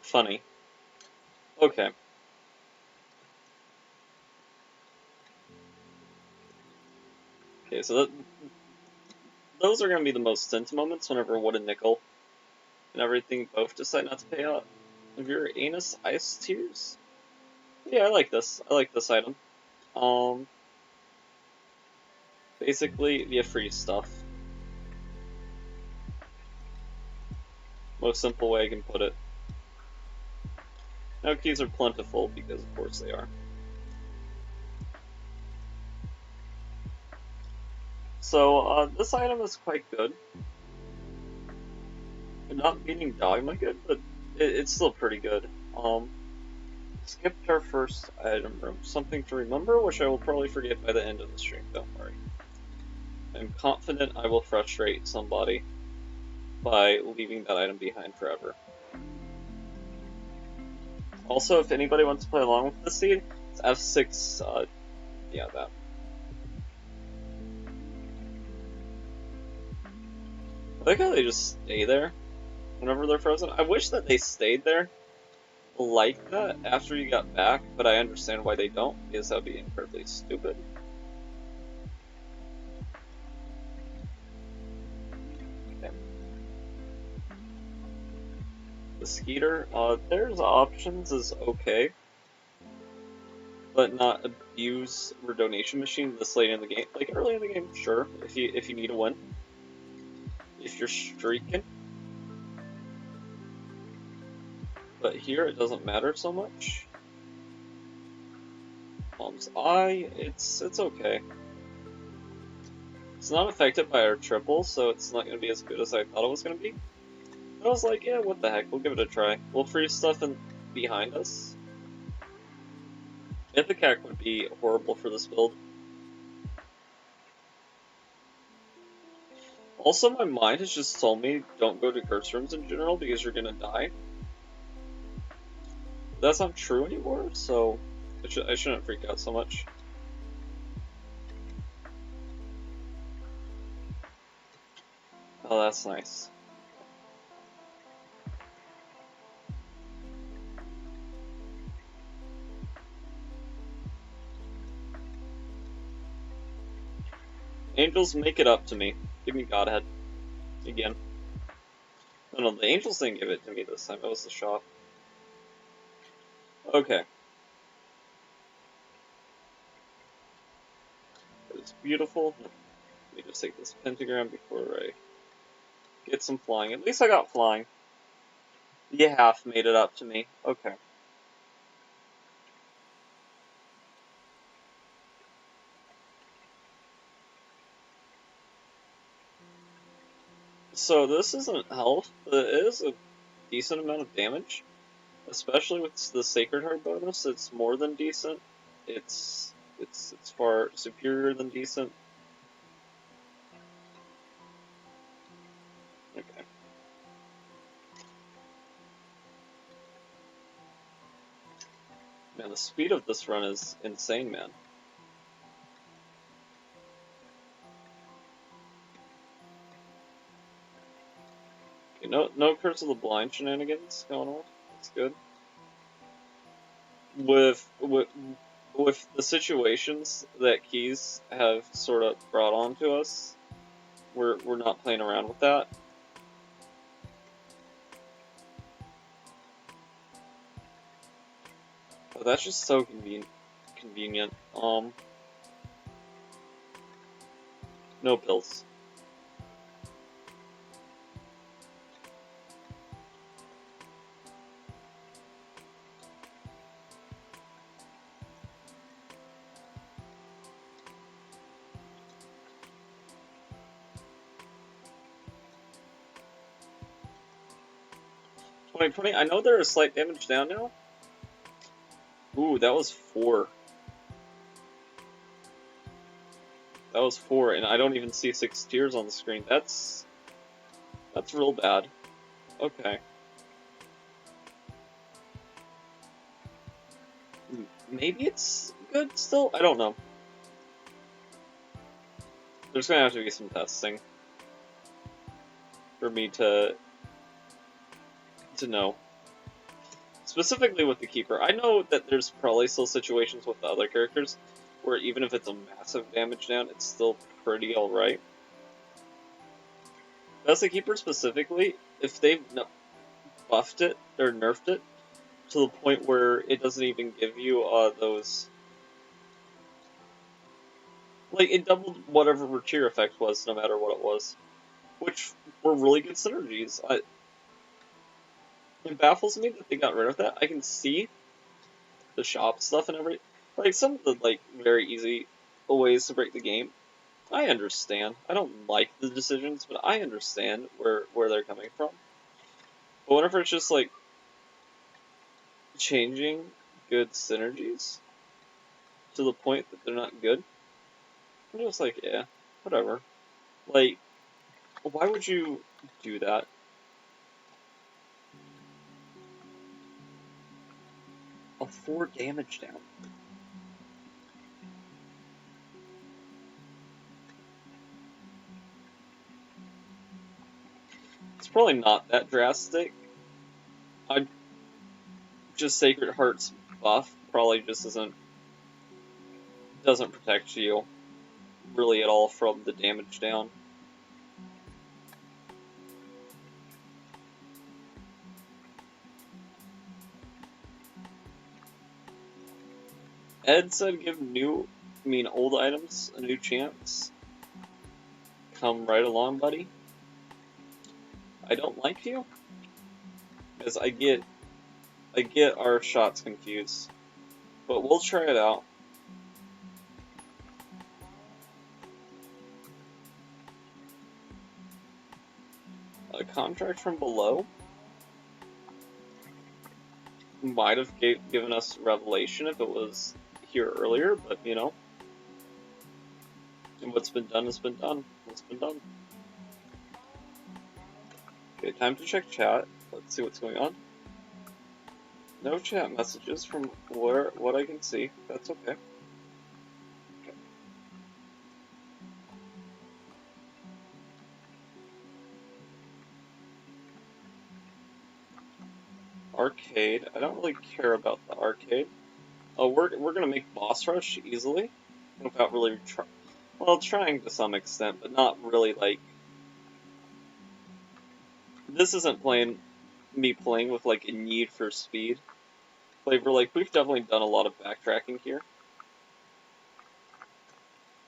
[SPEAKER 1] Funny. Okay. Okay, so those are going to be the most tense moments whenever Wooden Nickel and everything both decide not to pay out. Of your Anus Ice Tears? Yeah, I like this. I like this item. Basically, via free stuff. Most simple way I can put it. Now keys are plentiful, because of course they are. So, this item is quite good. Not beating Dogma good, but it's still pretty good. Skipped our first item room. Something to remember, which I will probably forget by the end of the stream, don't worry. I'm confident I will frustrate somebody. by leaving that item behind forever. Also, if anybody wants to play along with the seed, it's F6, yeah, that. I like how they just stay there whenever they're frozen. I wish that they stayed there like that after you got back, but I understand why they don't, because that would be incredibly stupid. Okay. The Skeeter, there's options is okay, but not abuse Redonation Machine this late in the game. Like early in the game, sure, if you need a win. If you're streaking. But here it doesn't matter so much. Palm's Eye, it's okay. It's not affected by our triple, so it's not going to be as good as I thought it was going to be. But I was like, yeah, what the heck, we'll give it a try. We'll freeze stuff behind us. Ipecac would be horrible for this build. Also, my mind has just told me don't go to curse rooms in general because you're going to die. That's not true anymore, so I shouldn't freak out so much. Oh, that's nice. Angels, make it up to me. Give me Godhead. Again. No, the Angels didn't give it to me this time. It was the shop. Okay. It's beautiful. Let me just take this pentagram before I get some flying. At least I got flying. You half made it up to me. Okay. So this isn't health, but it is a decent amount of damage. Especially with the Sacred Heart bonus, it's more than decent. It's far superior than decent. Okay. Man, the speed of this run is insane, man. Okay, no Curse of the Blind shenanigans going on. That's good. With the situations that Keys have sort of brought on to us, we're not playing around with that. But that's just so convenient. No pills. $20. I know there is slight damage down now. Ooh, that was 4. That was 4, and I don't even see 6 tears on the screen. That's real bad. Okay. Maybe it's good still? I don't know. There's gonna have to be some testing for me to know. Specifically with the Keeper. I know that there's probably still situations with the other characters where even if it's a massive damage down, it's still pretty alright. As the Keeper specifically, if they've buffed it or nerfed it to the point where it doesn't even give you those... Like, it doubled whatever Recheer effect was, no matter what it was. Which were really good synergies. It baffles me that they got rid of that. I can see the shop stuff and everything. Like, some of the, like, very easy ways to break the game, I understand. I don't like the decisions, but I understand where they're coming from. But whenever it's just, like, changing good synergies to the point that they're not good, I'm just like, yeah, whatever. Like, Why would you do that? A 4 damage down. It's probably not that drastic. Just Sacred Heart's buff probably just doesn't protect you really at all from the damage down. Ed said give old items a new chance. Come right along, buddy. I don't like you, because I get our shots confused. But we'll try it out. A contract from below might have given us revelation if it was here earlier, but you know, what's been done has been done. What's been done. Okay, time to check chat. Let's see what's going on. No chat messages from what I can see. That's okay. Arcade. I don't really care about the arcade. Oh, we're gonna make boss rush easily, without really trying to some extent, but not really like. This isn't me playing with like a need for speed flavor. Like we've definitely done a lot of backtracking here.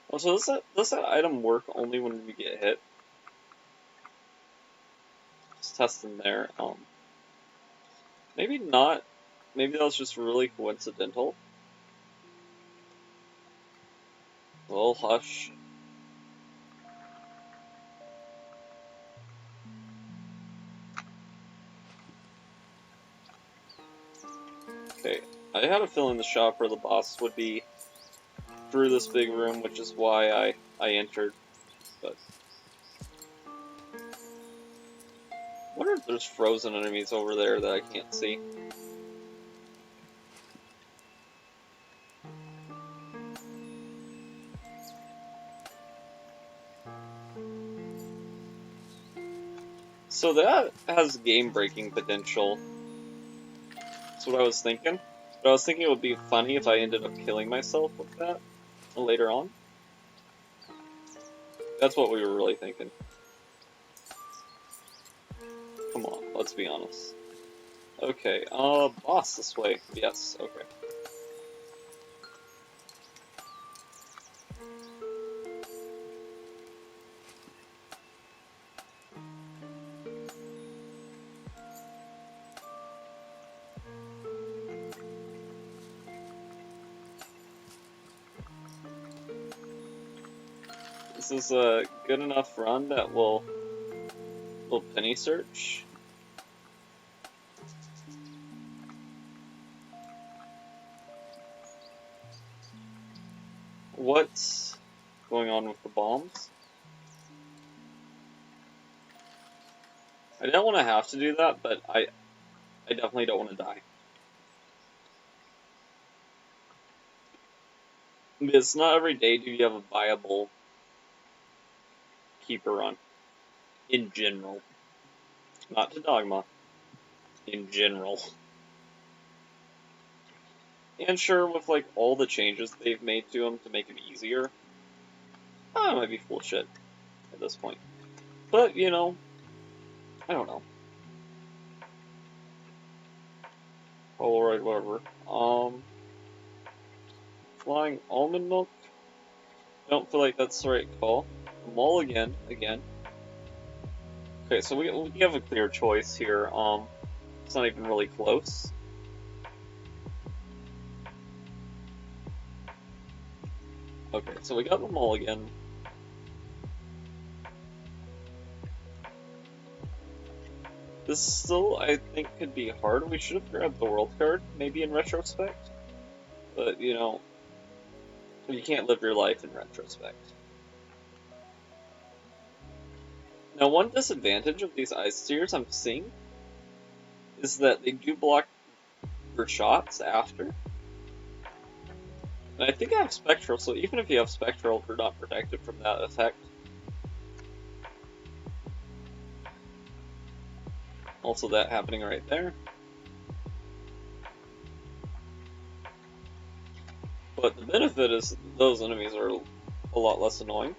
[SPEAKER 1] Also, does that item work only when we get hit? Just testing there. Maybe not. Maybe that was just really coincidental. Well, hush. Okay, I had a feeling the shop or the boss would be through this big room, which is why I entered. But I wonder if there's frozen enemies over there that I can't see. So that has game-breaking potential. That's what I was thinking. But I was thinking it would be funny if I ended up killing myself with that later on. That's what we were really thinking. Come on, let's be honest. Okay, boss this way. Yes, okay. This is a good enough run that we'll penny search. What's going on with the bombs? I don't want to have to do that, but I definitely don't want to die. Because not every day do you have a viable keeper run. In general. Not to Dogma. In general. And sure, with like all the changes they've made to them to make it easier, I might be full of shit at this point. But, you know, I don't know. Polaroid, whatever. Flying almond milk? Don't feel like that's the right call. Mulligan, again. Okay, so we have a clear choice here. It's not even really close. Okay, so we got the mulligan. This still, I think, could be hard. We should have grabbed the world card, maybe in retrospect. But, you know, you can't live your life in retrospect. Now, one disadvantage of these ice tiers I'm seeing is that they do block for shots after. And I think I have Spectral, so even if you have Spectral, you're not protected from that effect. Also that happening right there. But the benefit is those enemies are a lot less annoying.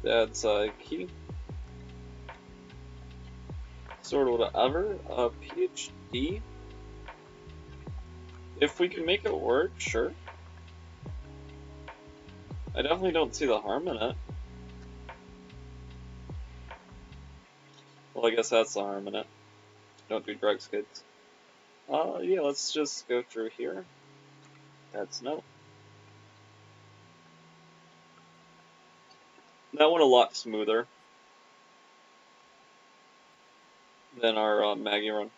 [SPEAKER 1] That's key. Sort of whatever. PhD. If we can make it work, sure. I definitely don't see the harm in it. Well, I guess that's the harm in it. Don't do drugs, kids. Yeah, let's just go through here. That's no. That went a lot smoother than our Maggie run.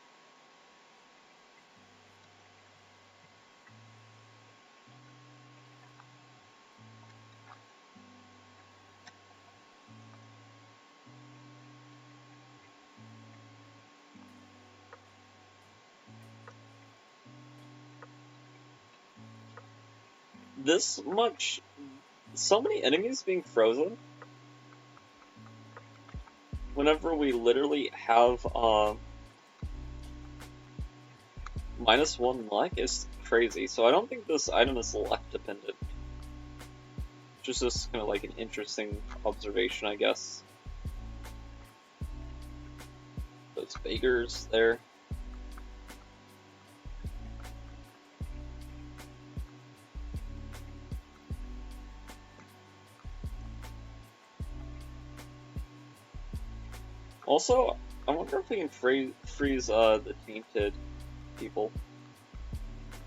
[SPEAKER 1] This much, so many enemies being frozen whenever we literally have -1 luck is crazy. So I don't think this item is luck dependent. Just kind of like an interesting observation, I guess. Those beggars there. Also, I wonder if we can freeze the tainted people.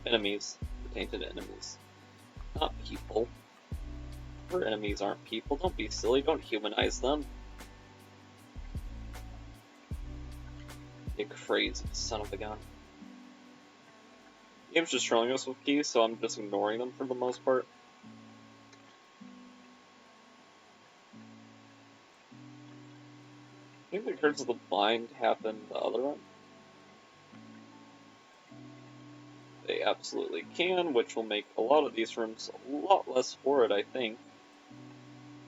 [SPEAKER 1] Enemies. The tainted enemies. Not people. Our enemies aren't people. Don't be silly. Don't humanize them. You crazy son of a gun. The game's just trolling us with keys, so I'm just ignoring them for the most part. I think the Curse of the Blind happened the other one. They absolutely can, which will make a lot of these rooms a lot less horrid, I think.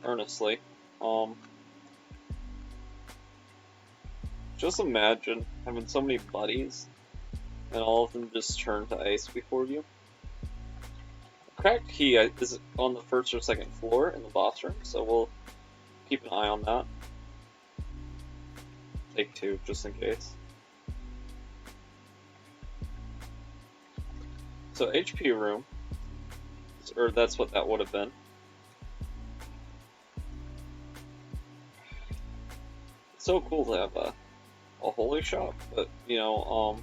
[SPEAKER 1] Earnestly. Just imagine having so many buddies and all of them just turn to ice before you. The cracked key is on the first or second floor in the boss room, so we'll keep an eye on that. Take 2, just in case. So HP room, or that's what that would have been. It's so cool to have a holy shop, but you know,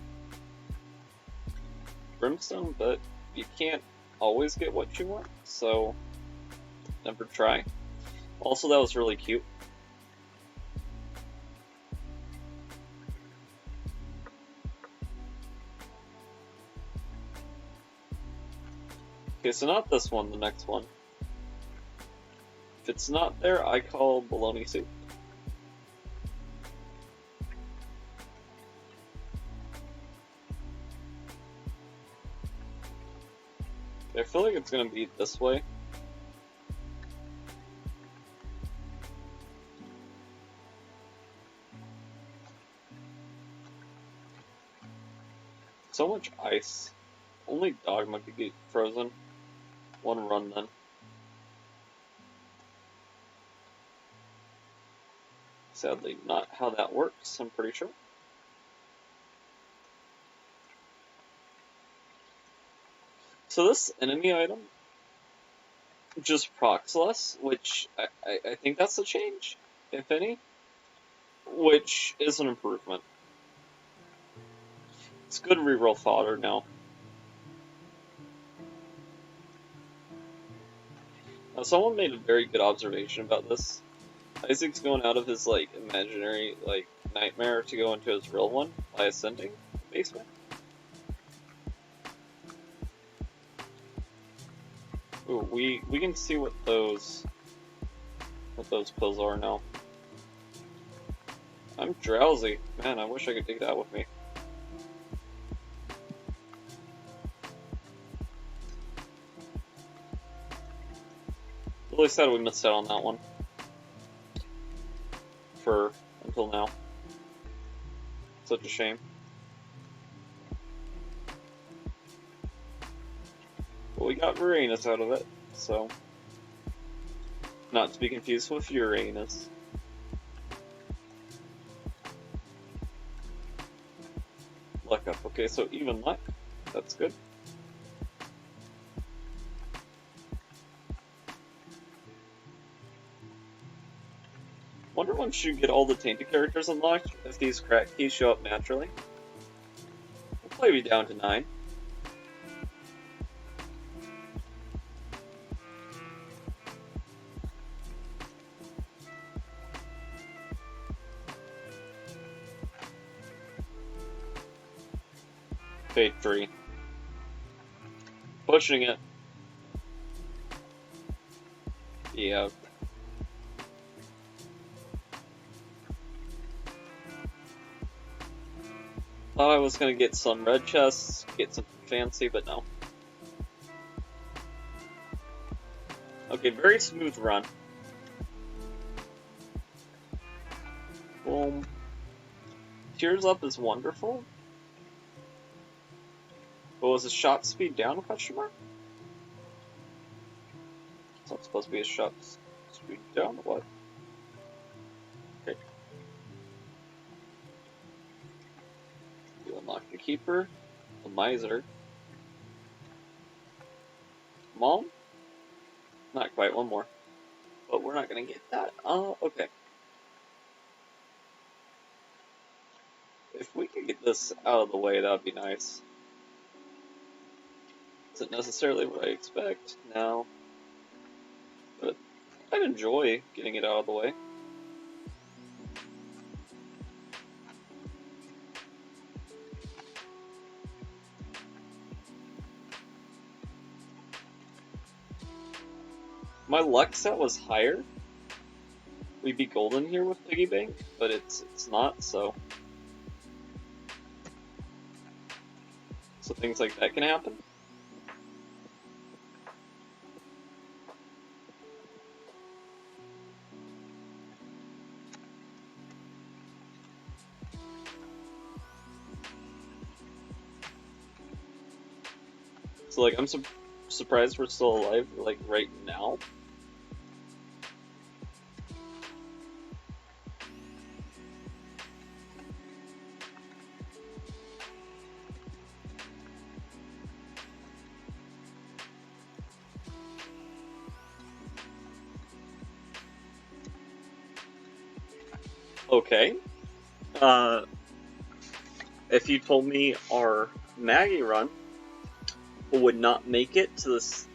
[SPEAKER 1] brimstone, but you can't always get what you want, so never try. Also, that was really cute. Okay, so not this one, the next one. If it's not there, I call bologna soup. I feel like it's gonna be this way. So much ice. Only Dogma could get frozen. One run then. Sadly, not how that works, I'm pretty sure. So this enemy item just procs less, which I think that's a change, if any, which is an improvement. It's good reroll fodder now. Now, someone made a very good observation about this. Isaac's going out of his, like, imaginary, like, nightmare to go into his real one by ascending. basement. Ooh, we can see what those pills are now. I'm drowsy. Man, I wish I could take that with me. Really sad we missed out on that one. Until now. Such a shame. But we got Varanus out of it, so... Not to be confused with Uranus. Luck up. Okay, so even luck. That's good. Wonder once you get all the tainted characters unlocked, if these crack keys show up naturally. We'll probably be down to 9. Fade 3. Pushing it. Yeah. Thought I was gonna get some red chests, get something fancy, but no. Okay, very smooth run. Boom. Tears up is wonderful. But was his shot speed down, question mark? It's not supposed to be a shot speed down, what? Okay. You unlock the Keeper, the Miser. Mom? Not quite, one more. But we're not gonna get that. Oh, okay. If we could get this out of the way, that would be nice. Is it necessarily what I expect? No. But I'd enjoy getting it out of the way. My luck set was higher. We'd be golden here with Piggy Bank, but it's not, so things like that can happen. So like I'm surprised we're still alive like right now. Okay. If you told me our Maggie run would not make it to this,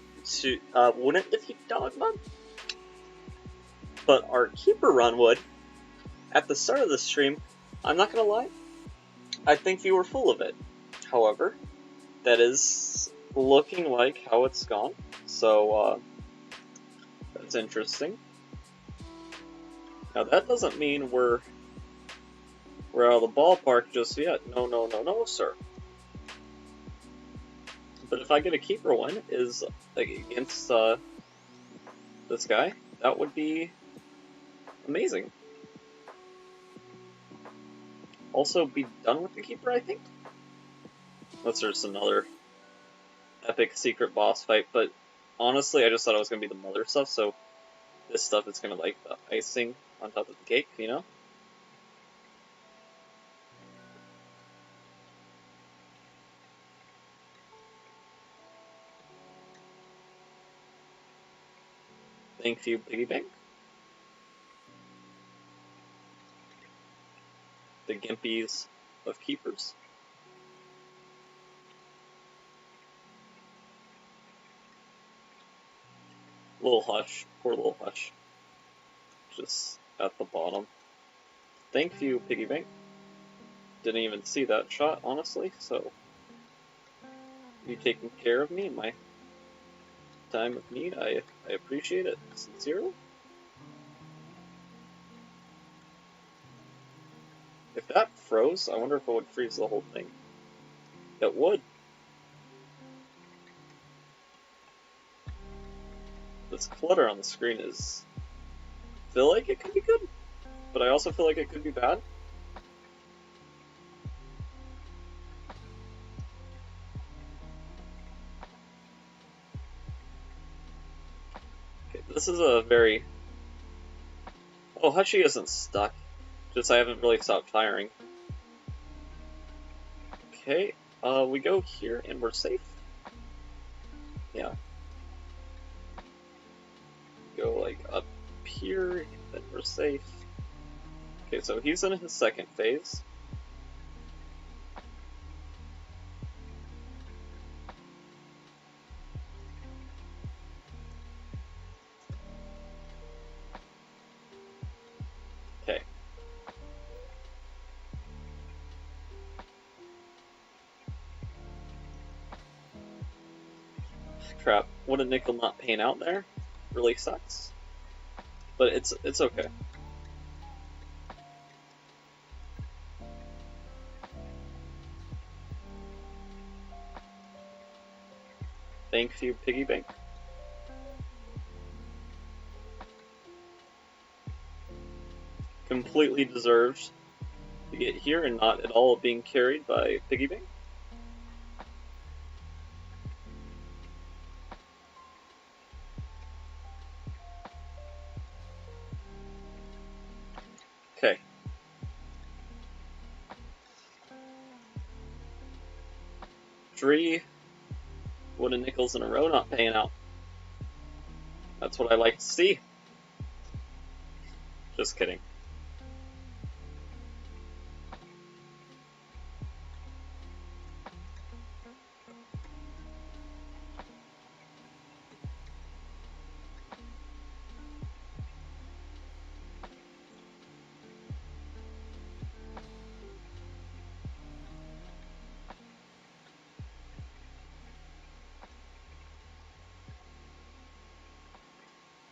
[SPEAKER 1] wouldn't defeat Dogma, but our Keeper run would, at the start of the stream, I'm not gonna lie, I think you were full of it. However, that is looking like how it's gone, so, that's interesting. Now that doesn't mean we're out of the ballpark just yet. No, sir. But if I get a Keeper one is like, against this guy, that would be amazing. Also, be done with the Keeper, I think. Unless there's another epic secret boss fight, but honestly, I just thought it was gonna be the mother stuff, so this stuff is gonna like the icing on top of the cake, you know? Thank you, Piggy Bank. The Gimpies of Keepers. Little Hush, poor little Hush. Just at the bottom. Thank you, Piggy Bank. didn't even see that shot, honestly, so you taking care of me in my time of need, I appreciate it sincerely. If that froze, I wonder if it would freeze the whole thing. It would. This clutter on the screen is... I feel like it could be good, but I also feel like it could be bad. Okay, this is a very... Oh, Hachi isn't stuck. Just I haven't really stopped firing. Okay, we go here and we're safe. Yeah. Go like up here, and then we're safe. Okay, so he's in his second phase. Okay. Crap, what a nickel not paying out there. Really sucks. But it's okay. Thank you, Piggy Bank. Completely deserved to get here and not at all being carried by Piggy Bank. Okay. 3 wooden nickels in a row not paying out. That's what I like to see. Just kidding.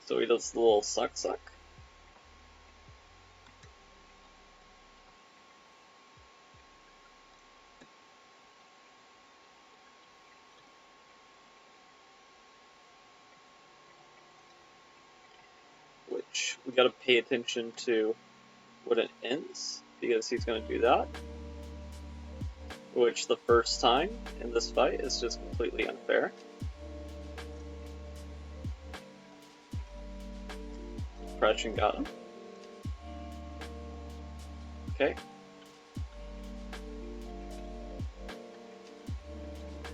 [SPEAKER 1] So he does the little suck. Which we gotta pay attention to when it ends, because he's gonna do that. Which the first time in this fight is just completely unfair. Depression got him. Okay.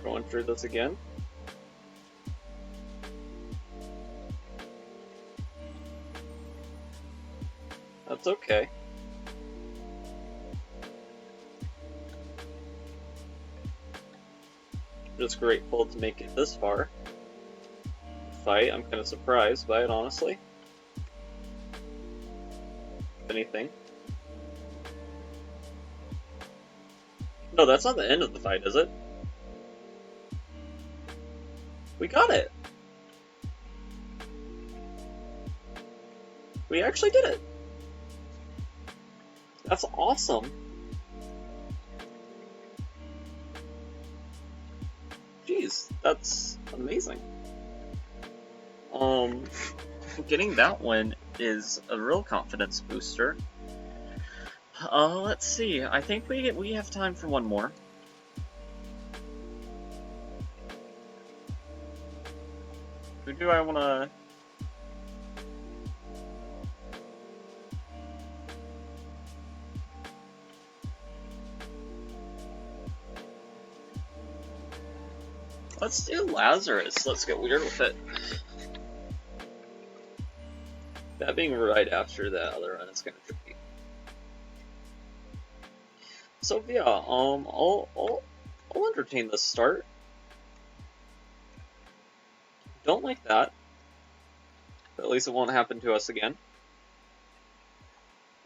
[SPEAKER 1] Going through this again. That's okay. Just grateful to make it this far. Fight, I'm kind of surprised by it, honestly. If anything. No, that's not the end of the fight, is it? We got it! We actually did it! That's awesome! Jeez, that's amazing. Getting that one is a real confidence booster. Let's see. I think we have time for one more. Who do I want to... Let's do Lazarus. Let's get weird with it. That being right after that other run is kind of tricky. So yeah, I'll entertain this start. Don't like that, but at least it won't happen to us again.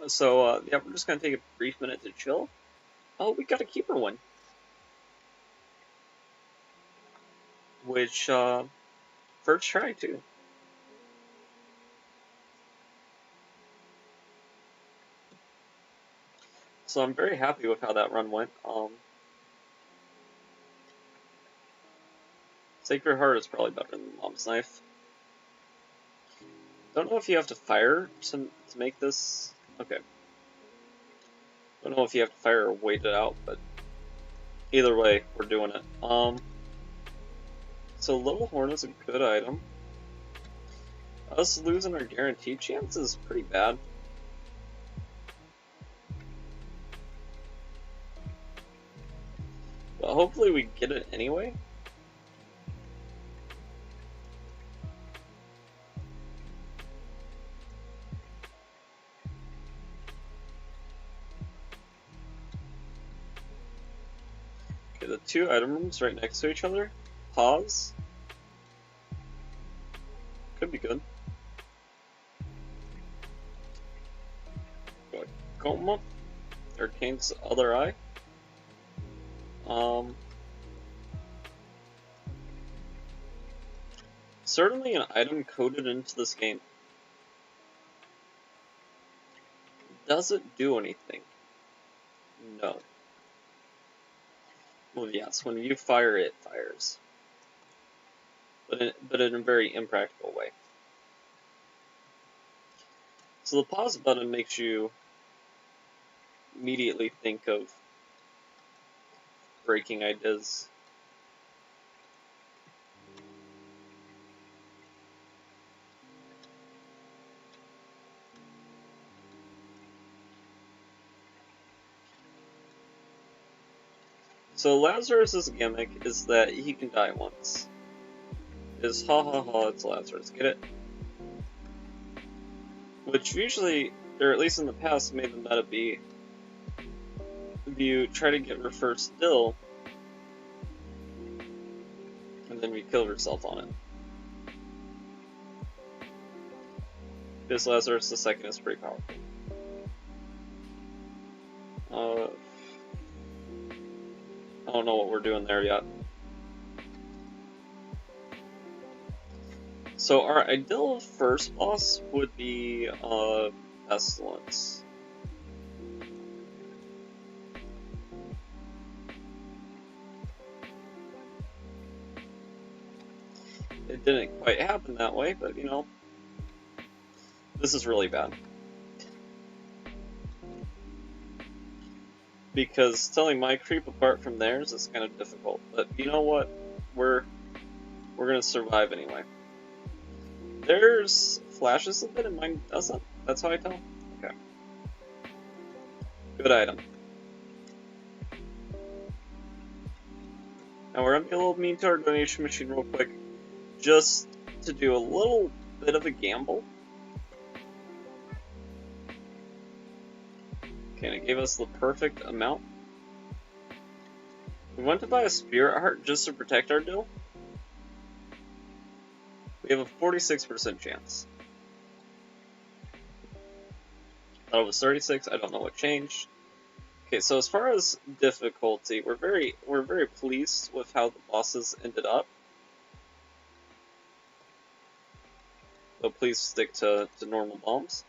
[SPEAKER 1] So yeah, we're just gonna take a brief minute to chill, Oh, we got a keeper one. Which, first try, too. So I'm very happy with how that run went. Sacred Heart is probably better than Mom's Knife. Don't know if you have to fire to make this. Okay. Don't know if you have to fire or wait it out, but either way, we're doing it. So Little Horn is a good item. Us losing our guaranteed chance is pretty bad. But hopefully we get it anyway. Okay, the two item rooms right next to each other. Pause. Could be good. Glaucoma. Arcane's Other Eye. Certainly an item coded into this game. Does it do anything? No. Well, yes, when you fire, it fires. But in a very impractical way. So the pause button makes you immediately think of breaking ideas. So Lazarus's gimmick is that he can die once. Is ha ha ha, it's Lazarus, get it? Which usually, or at least in the past, made the meta be, if you try to get her first still, and then you kill yourself on it. Because Lazarus the second is pretty powerful. I don't know what we're doing there yet. So our ideal first boss would be Pestilence. It didn't quite happen that way, but you know, this is really bad. Because telling my creep apart from theirs is kind of difficult, but you know what? We're gonna survive anyway. Theirs flashes a bit and mine doesn't. That's how I tell. Okay. Good item. Now we're gonna be a little mean to our donation machine real quick, just to do a little bit of a gamble. Okay, and it gave us the perfect amount. We went to buy a Spirit Heart just to protect our deal. We have a 46% chance. Thought it was 36. I don't know what changed. Okay, so as far as difficulty, we're very pleased with how the bosses ended up. So please stick to normal bombs.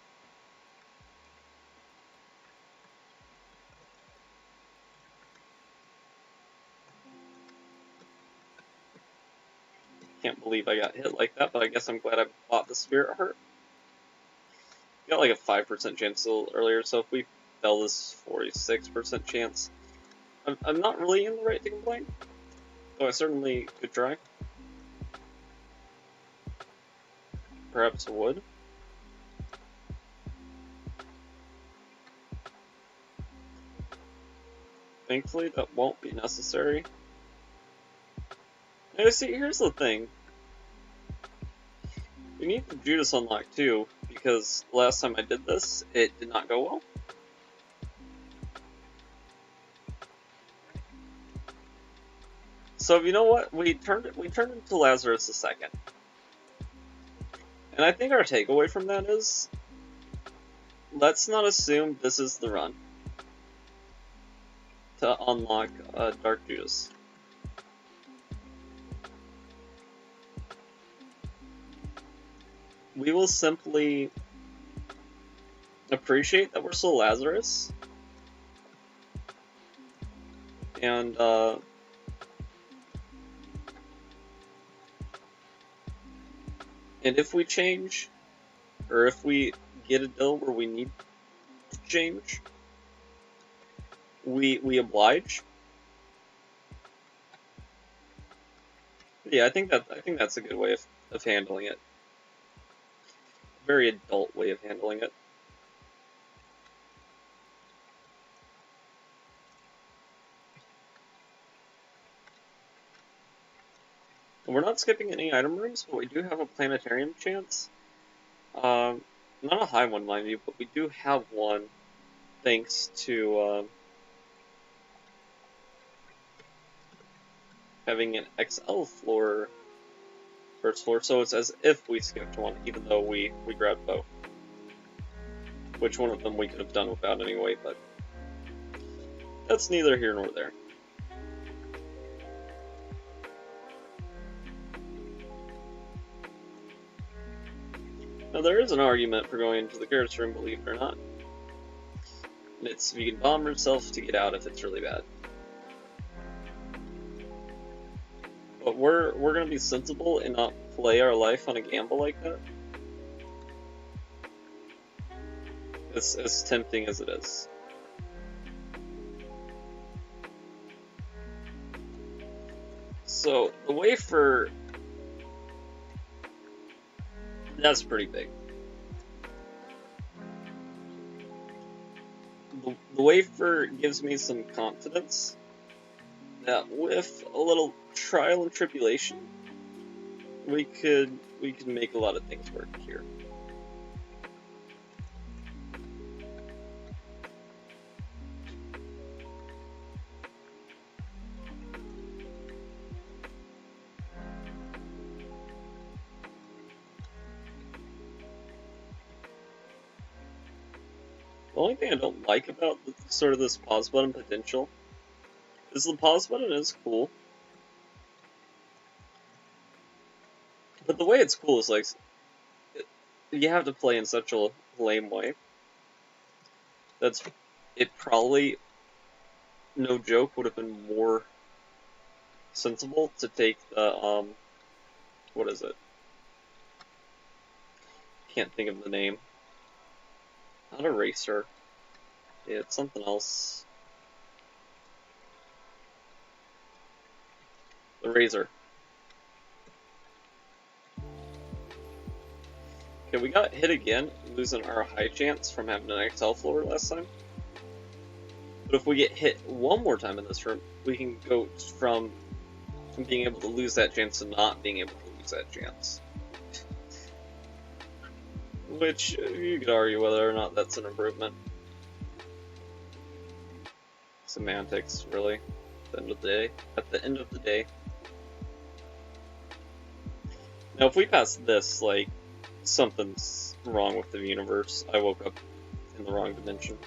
[SPEAKER 1] Can't believe I got hit like that, but I guess I'm glad I bought the Spirit Heart. Got like a 5% chance a little earlier, so if we fell this 46% chance, I'm not really in the right to complain. Though I certainly could try. Perhaps would. Thankfully, that won't be necessary. Now, see, here's the thing. We need the Judas unlock too, because last time I did this, it did not go well. So you know what? We turned into Lazarus II. And I think our takeaway from that is, let's not assume this is the run. to unlock Dark Judas. We will simply appreciate that we're still Lazarus, and if we change, or if we get a deal where we need to change, we oblige. Yeah, I think that's a good way of handling it. A very adult way of handling it. We're not skipping any item rooms, but we do have a planetarium chance. Not a high one, mind you, but we do have one thanks to having an XL floor first floor, so it's as if we skipped one, even though we grabbed both. Which one of them we could have done without anyway, but that's neither here nor there. Now there is an argument for going into the Garrus room, believe it or not. And it's you can bomb yourself to get out if it's really bad. But we're gonna be sensible and not play our life on a gamble like that. As tempting as it is. So the wafer, that's pretty big. The wafer gives me some confidence that with a little trial and tribulation, we could make a lot of things work here. The only thing I don't like about sort of this pause button potential is the pause button is cool, but the way it's cool is like you have to play in such a lame way. That's it. Probably, no joke, would have been more sensible to take the what is it? Can't think of the name. Not a racer. Yeah, it's something else. The Razor. Okay, we got hit again, losing our high chance from having an XL floor last time. But if we get hit one more time in this room, we can go from being able to lose that chance to not being able to lose that chance. Which, you could argue whether or not that's an improvement. Semantics, really. At the end of the day. Now, if we pass this, like, something's wrong with the universe. I woke up in the wrong dimension.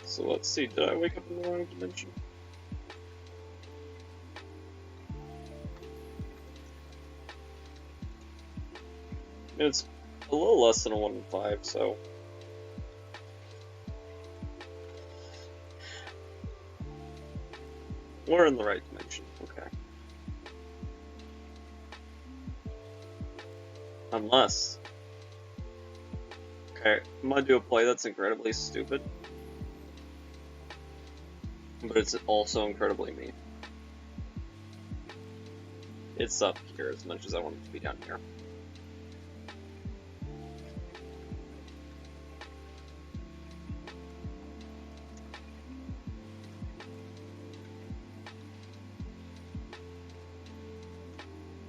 [SPEAKER 1] So let's see, did I wake up in the wrong dimension? It's a little less than a 1 in 5, so... we're in the right dimension, okay. Unless... okay, I'm gonna do a play that's incredibly stupid. But it's also incredibly mean. It's up here as much as I want it to be down here.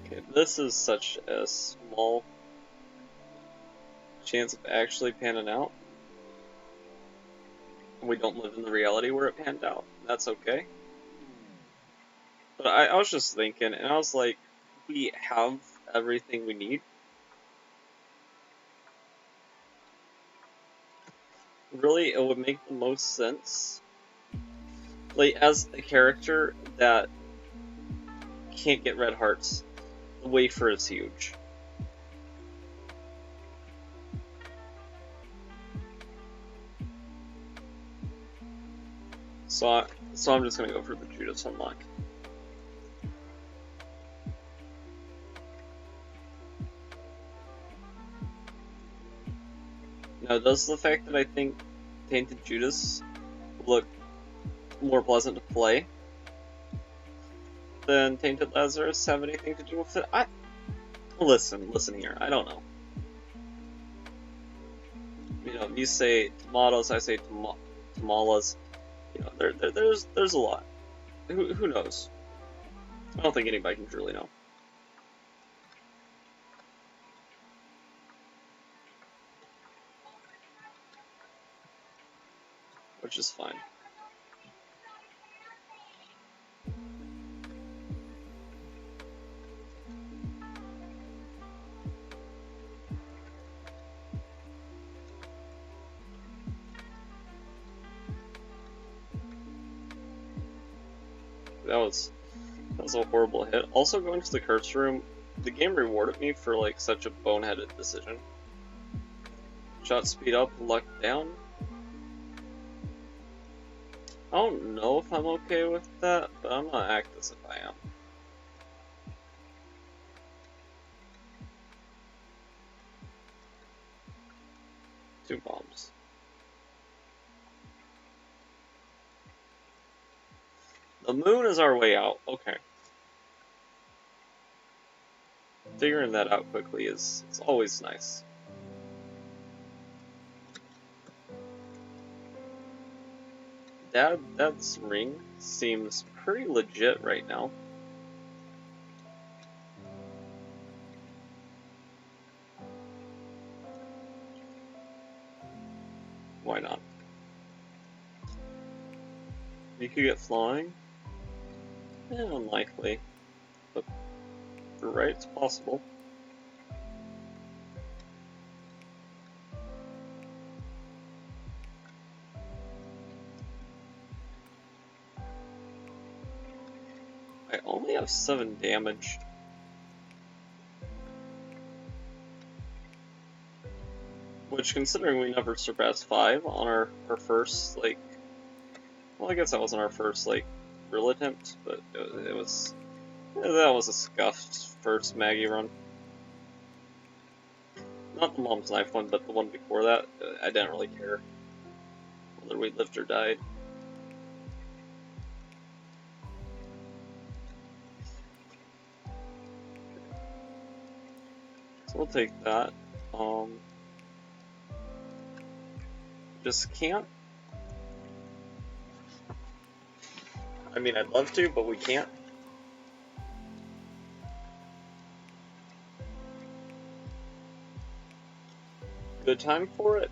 [SPEAKER 1] Okay, this is such a small chance of actually panning out. We don't live in the reality where it panned out. That's okay. But I was just thinking, and I was like, we have everything we need. really, it would make the most sense. Like, as a character that can't get red hearts, the wafer is huge. So I'm just gonna go for the Judas unlock. Now, does the fact that I think Tainted Judas look more pleasant to play than Tainted Lazarus have anything to do with it? Listen here. I don't know. You know, you say tomatoes, I say tamales. You know, there's a lot. Who knows? I don't think anybody can truly know. Which is fine. That was a horrible hit. Also, going to the curse room, the game rewarded me for like such a boneheaded decision. Shot speed up, luck down. I don't know if I'm okay with that, but I'm gonna act as if I am. Two bombs. The moon is our way out. Okay. Figuring that out quickly is always nice. Dad's ring seems pretty legit right now. Why not? You could get flying? Unlikely. But you're right, it's possible. I only have 7 damage. Which, considering we never surpassed 5 on our first, like... Well, I guess that wasn't our first, like, real attempt, but it was... That was a scuffed first Maggie run. Not the Mom's Knife one, but the one before that. I didn't really care whether we lived or died. So we'll take that. Just can't. I mean, I'd love to, but we can't. Good time for it.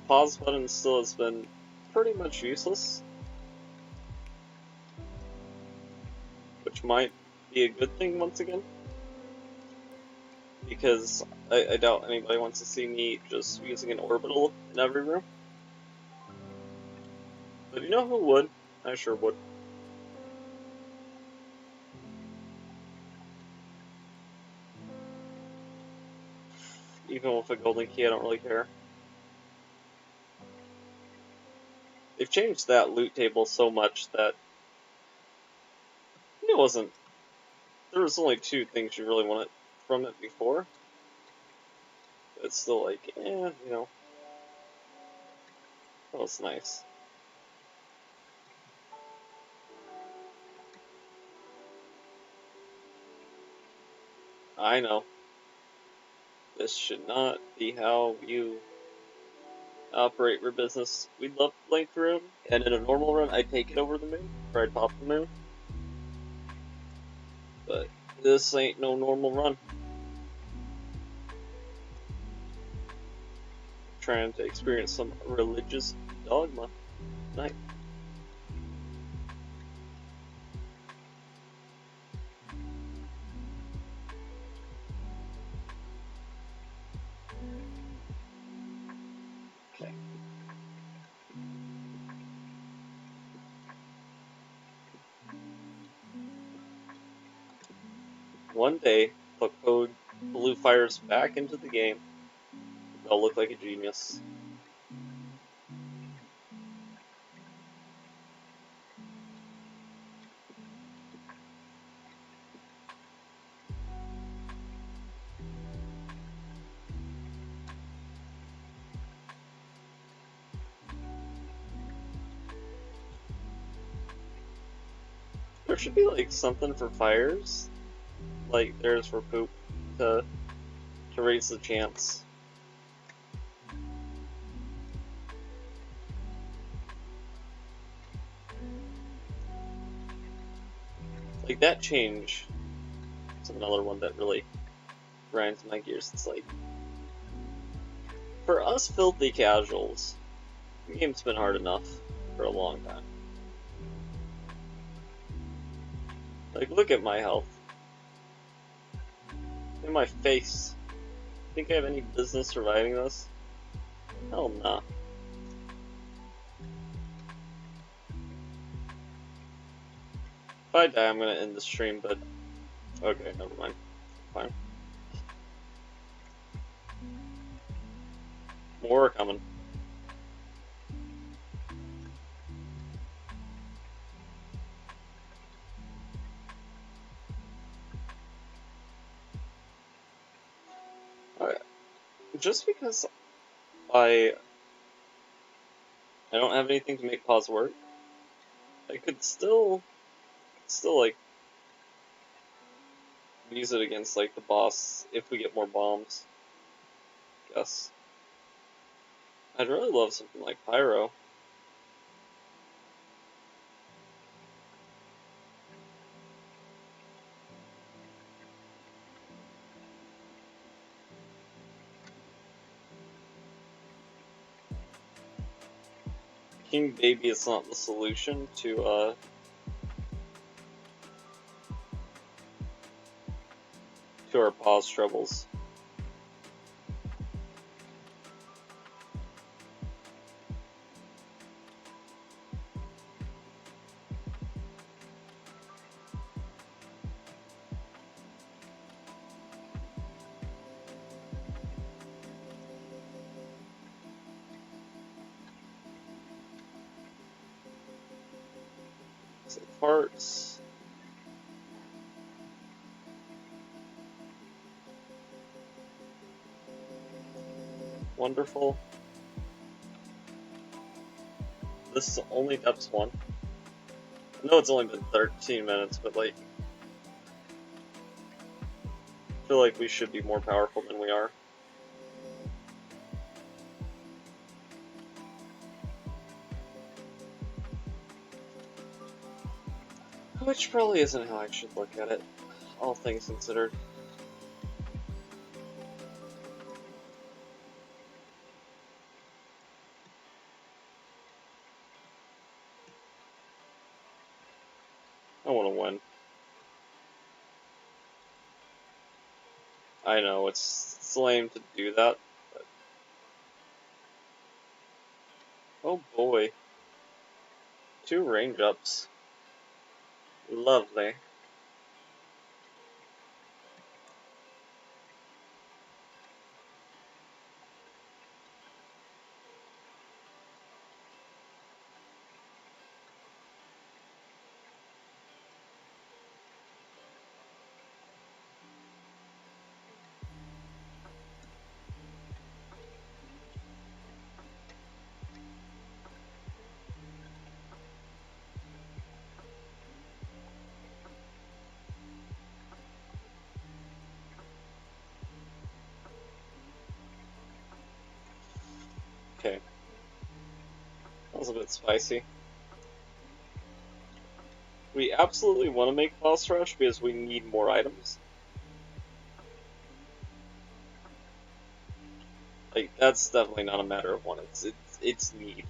[SPEAKER 1] Pause button still has been pretty much useless. Which might be a good thing once again. Because I doubt anybody wants to see me just using an orbital in every room. But you know who would? I sure would. Even with a golden key, I don't really care. They've changed that loot table so much that it wasn't... There was only 2 things you really wanted from it before. But it's still like, you know. That was nice. I know. This should not be how you operate your business. We'd love to link room, and in a normal run, I'd take it over the moon, or I'd pop the moon. But this ain't no normal run. Trying to experience some religious dogma tonight. One day, they'll code blue fires back into the game. They'll look like a genius. There should be like something for fires, like there's for poop, to raise the chance. Like that change is another one that really grinds my gears. It's like, for us filthy casuals, the game's been hard enough for a long time. Like, look at my health. In my face. Think I have any business surviving this? Hell nah. If I die, I'm gonna end the stream, but... Okay, never mind. Fine. More are coming. Alright. Just because I don't have anything to make pause work, I could still like, use it against, like, the boss if we get more bombs. Guess. I'd really love something like Pyro. King Baby is not the solution to our pause troubles. So parts. Wonderful. This is only Depths 1. I know it's only been 13 minutes, but like, I feel like we should be more powerful than we are. Which probably isn't how I should look at it, all things considered. I want to win. I know, it's lame to do that, but... Oh boy. 2 range ups. Lovely. Okay. That was a bit spicy. We absolutely want to make boss rush because we need more items. Like, that's definitely not a matter of want, it's need.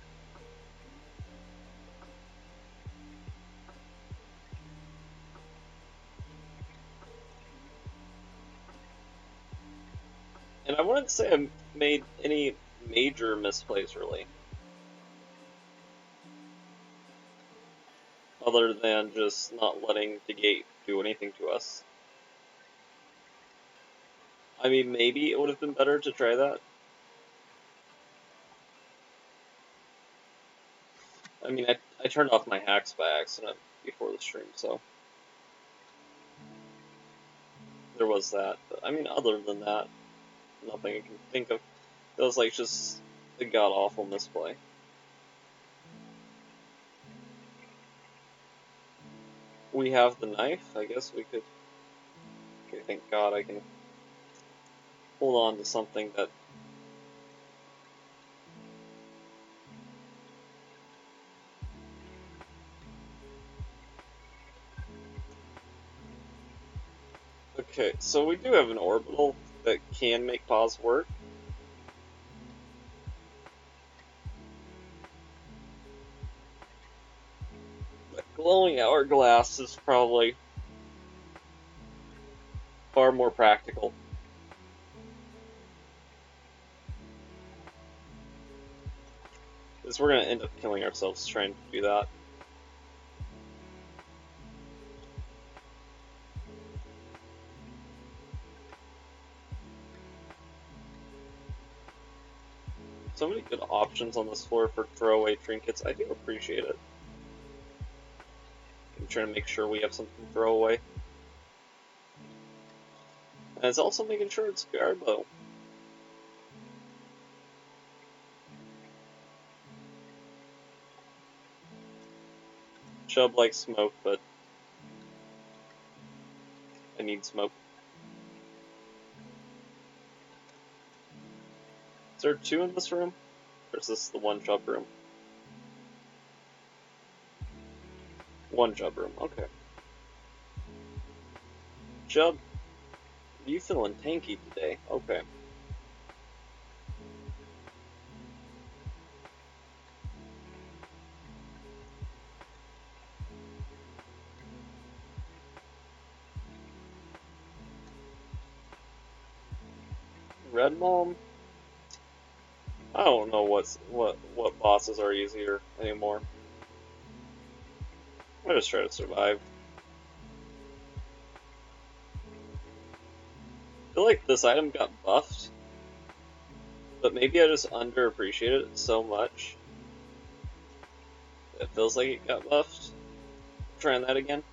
[SPEAKER 1] And I wouldn't say I made any major misplays, really. Other than just not letting the gate do anything to us. I mean, maybe it would have been better to try that. I mean, I turned off my hacks by accident before the stream, so there was that. But I mean, other than that, nothing I can think of. It was like just a god-awful misplay. We have the knife. I guess we could... Okay, thank God I can hold on to something that... Okay, so we do have an orbital that can make pause work. But glowing hourglass is probably far more practical. Because we're going to end up killing ourselves trying to do that. So many good options on this floor for throwaway trinkets. I do appreciate it. I'm trying to make sure we have something to throw away. And it's also making sure it's Garbo. Chub likes smoke, but I need smoke. Is there two in this room? Or is this the one Chub room? One Chub room, okay. Chub, are you feeling tanky today? Okay. Red Mom? I don't know what bosses are easier anymore. I just try to survive. I feel like this item got buffed, but maybe I just underappreciated it so much. It feels like it got buffed. Trying that again.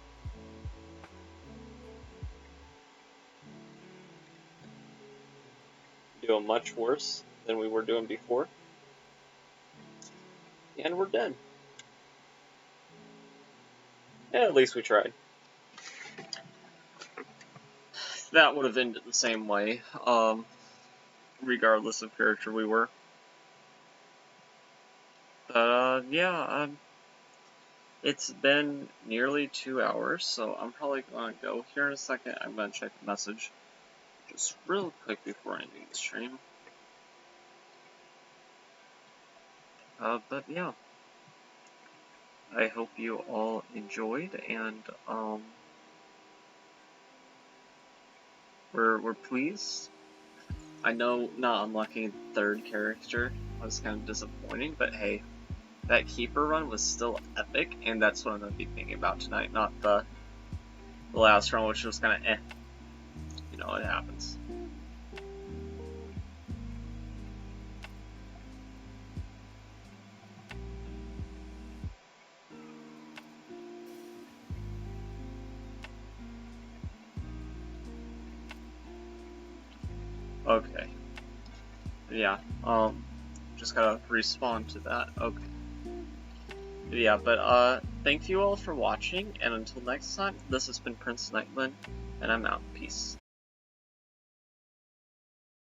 [SPEAKER 1] Doing much worse than we were doing before. And we're dead. Yeah, at least we tried. That would have ended the same way, regardless of character we were. Yeah, it's been nearly 2 hours, so I'm probably gonna go here in a second. I'm gonna check the message just real quick before ending the stream. But yeah, I hope you all enjoyed, and we're pleased. I know not unlocking third character was kind of disappointing, but hey, that keeper run was still epic, and that's what I'm gonna be thinking about tonight, not the last run, which was kind of eh. You know, it happens. Okay. Yeah, just gotta respawn to that. Okay. Yeah, but, thank you all for watching, and until next time, this has been Prince Nightman, and I'm out. Peace.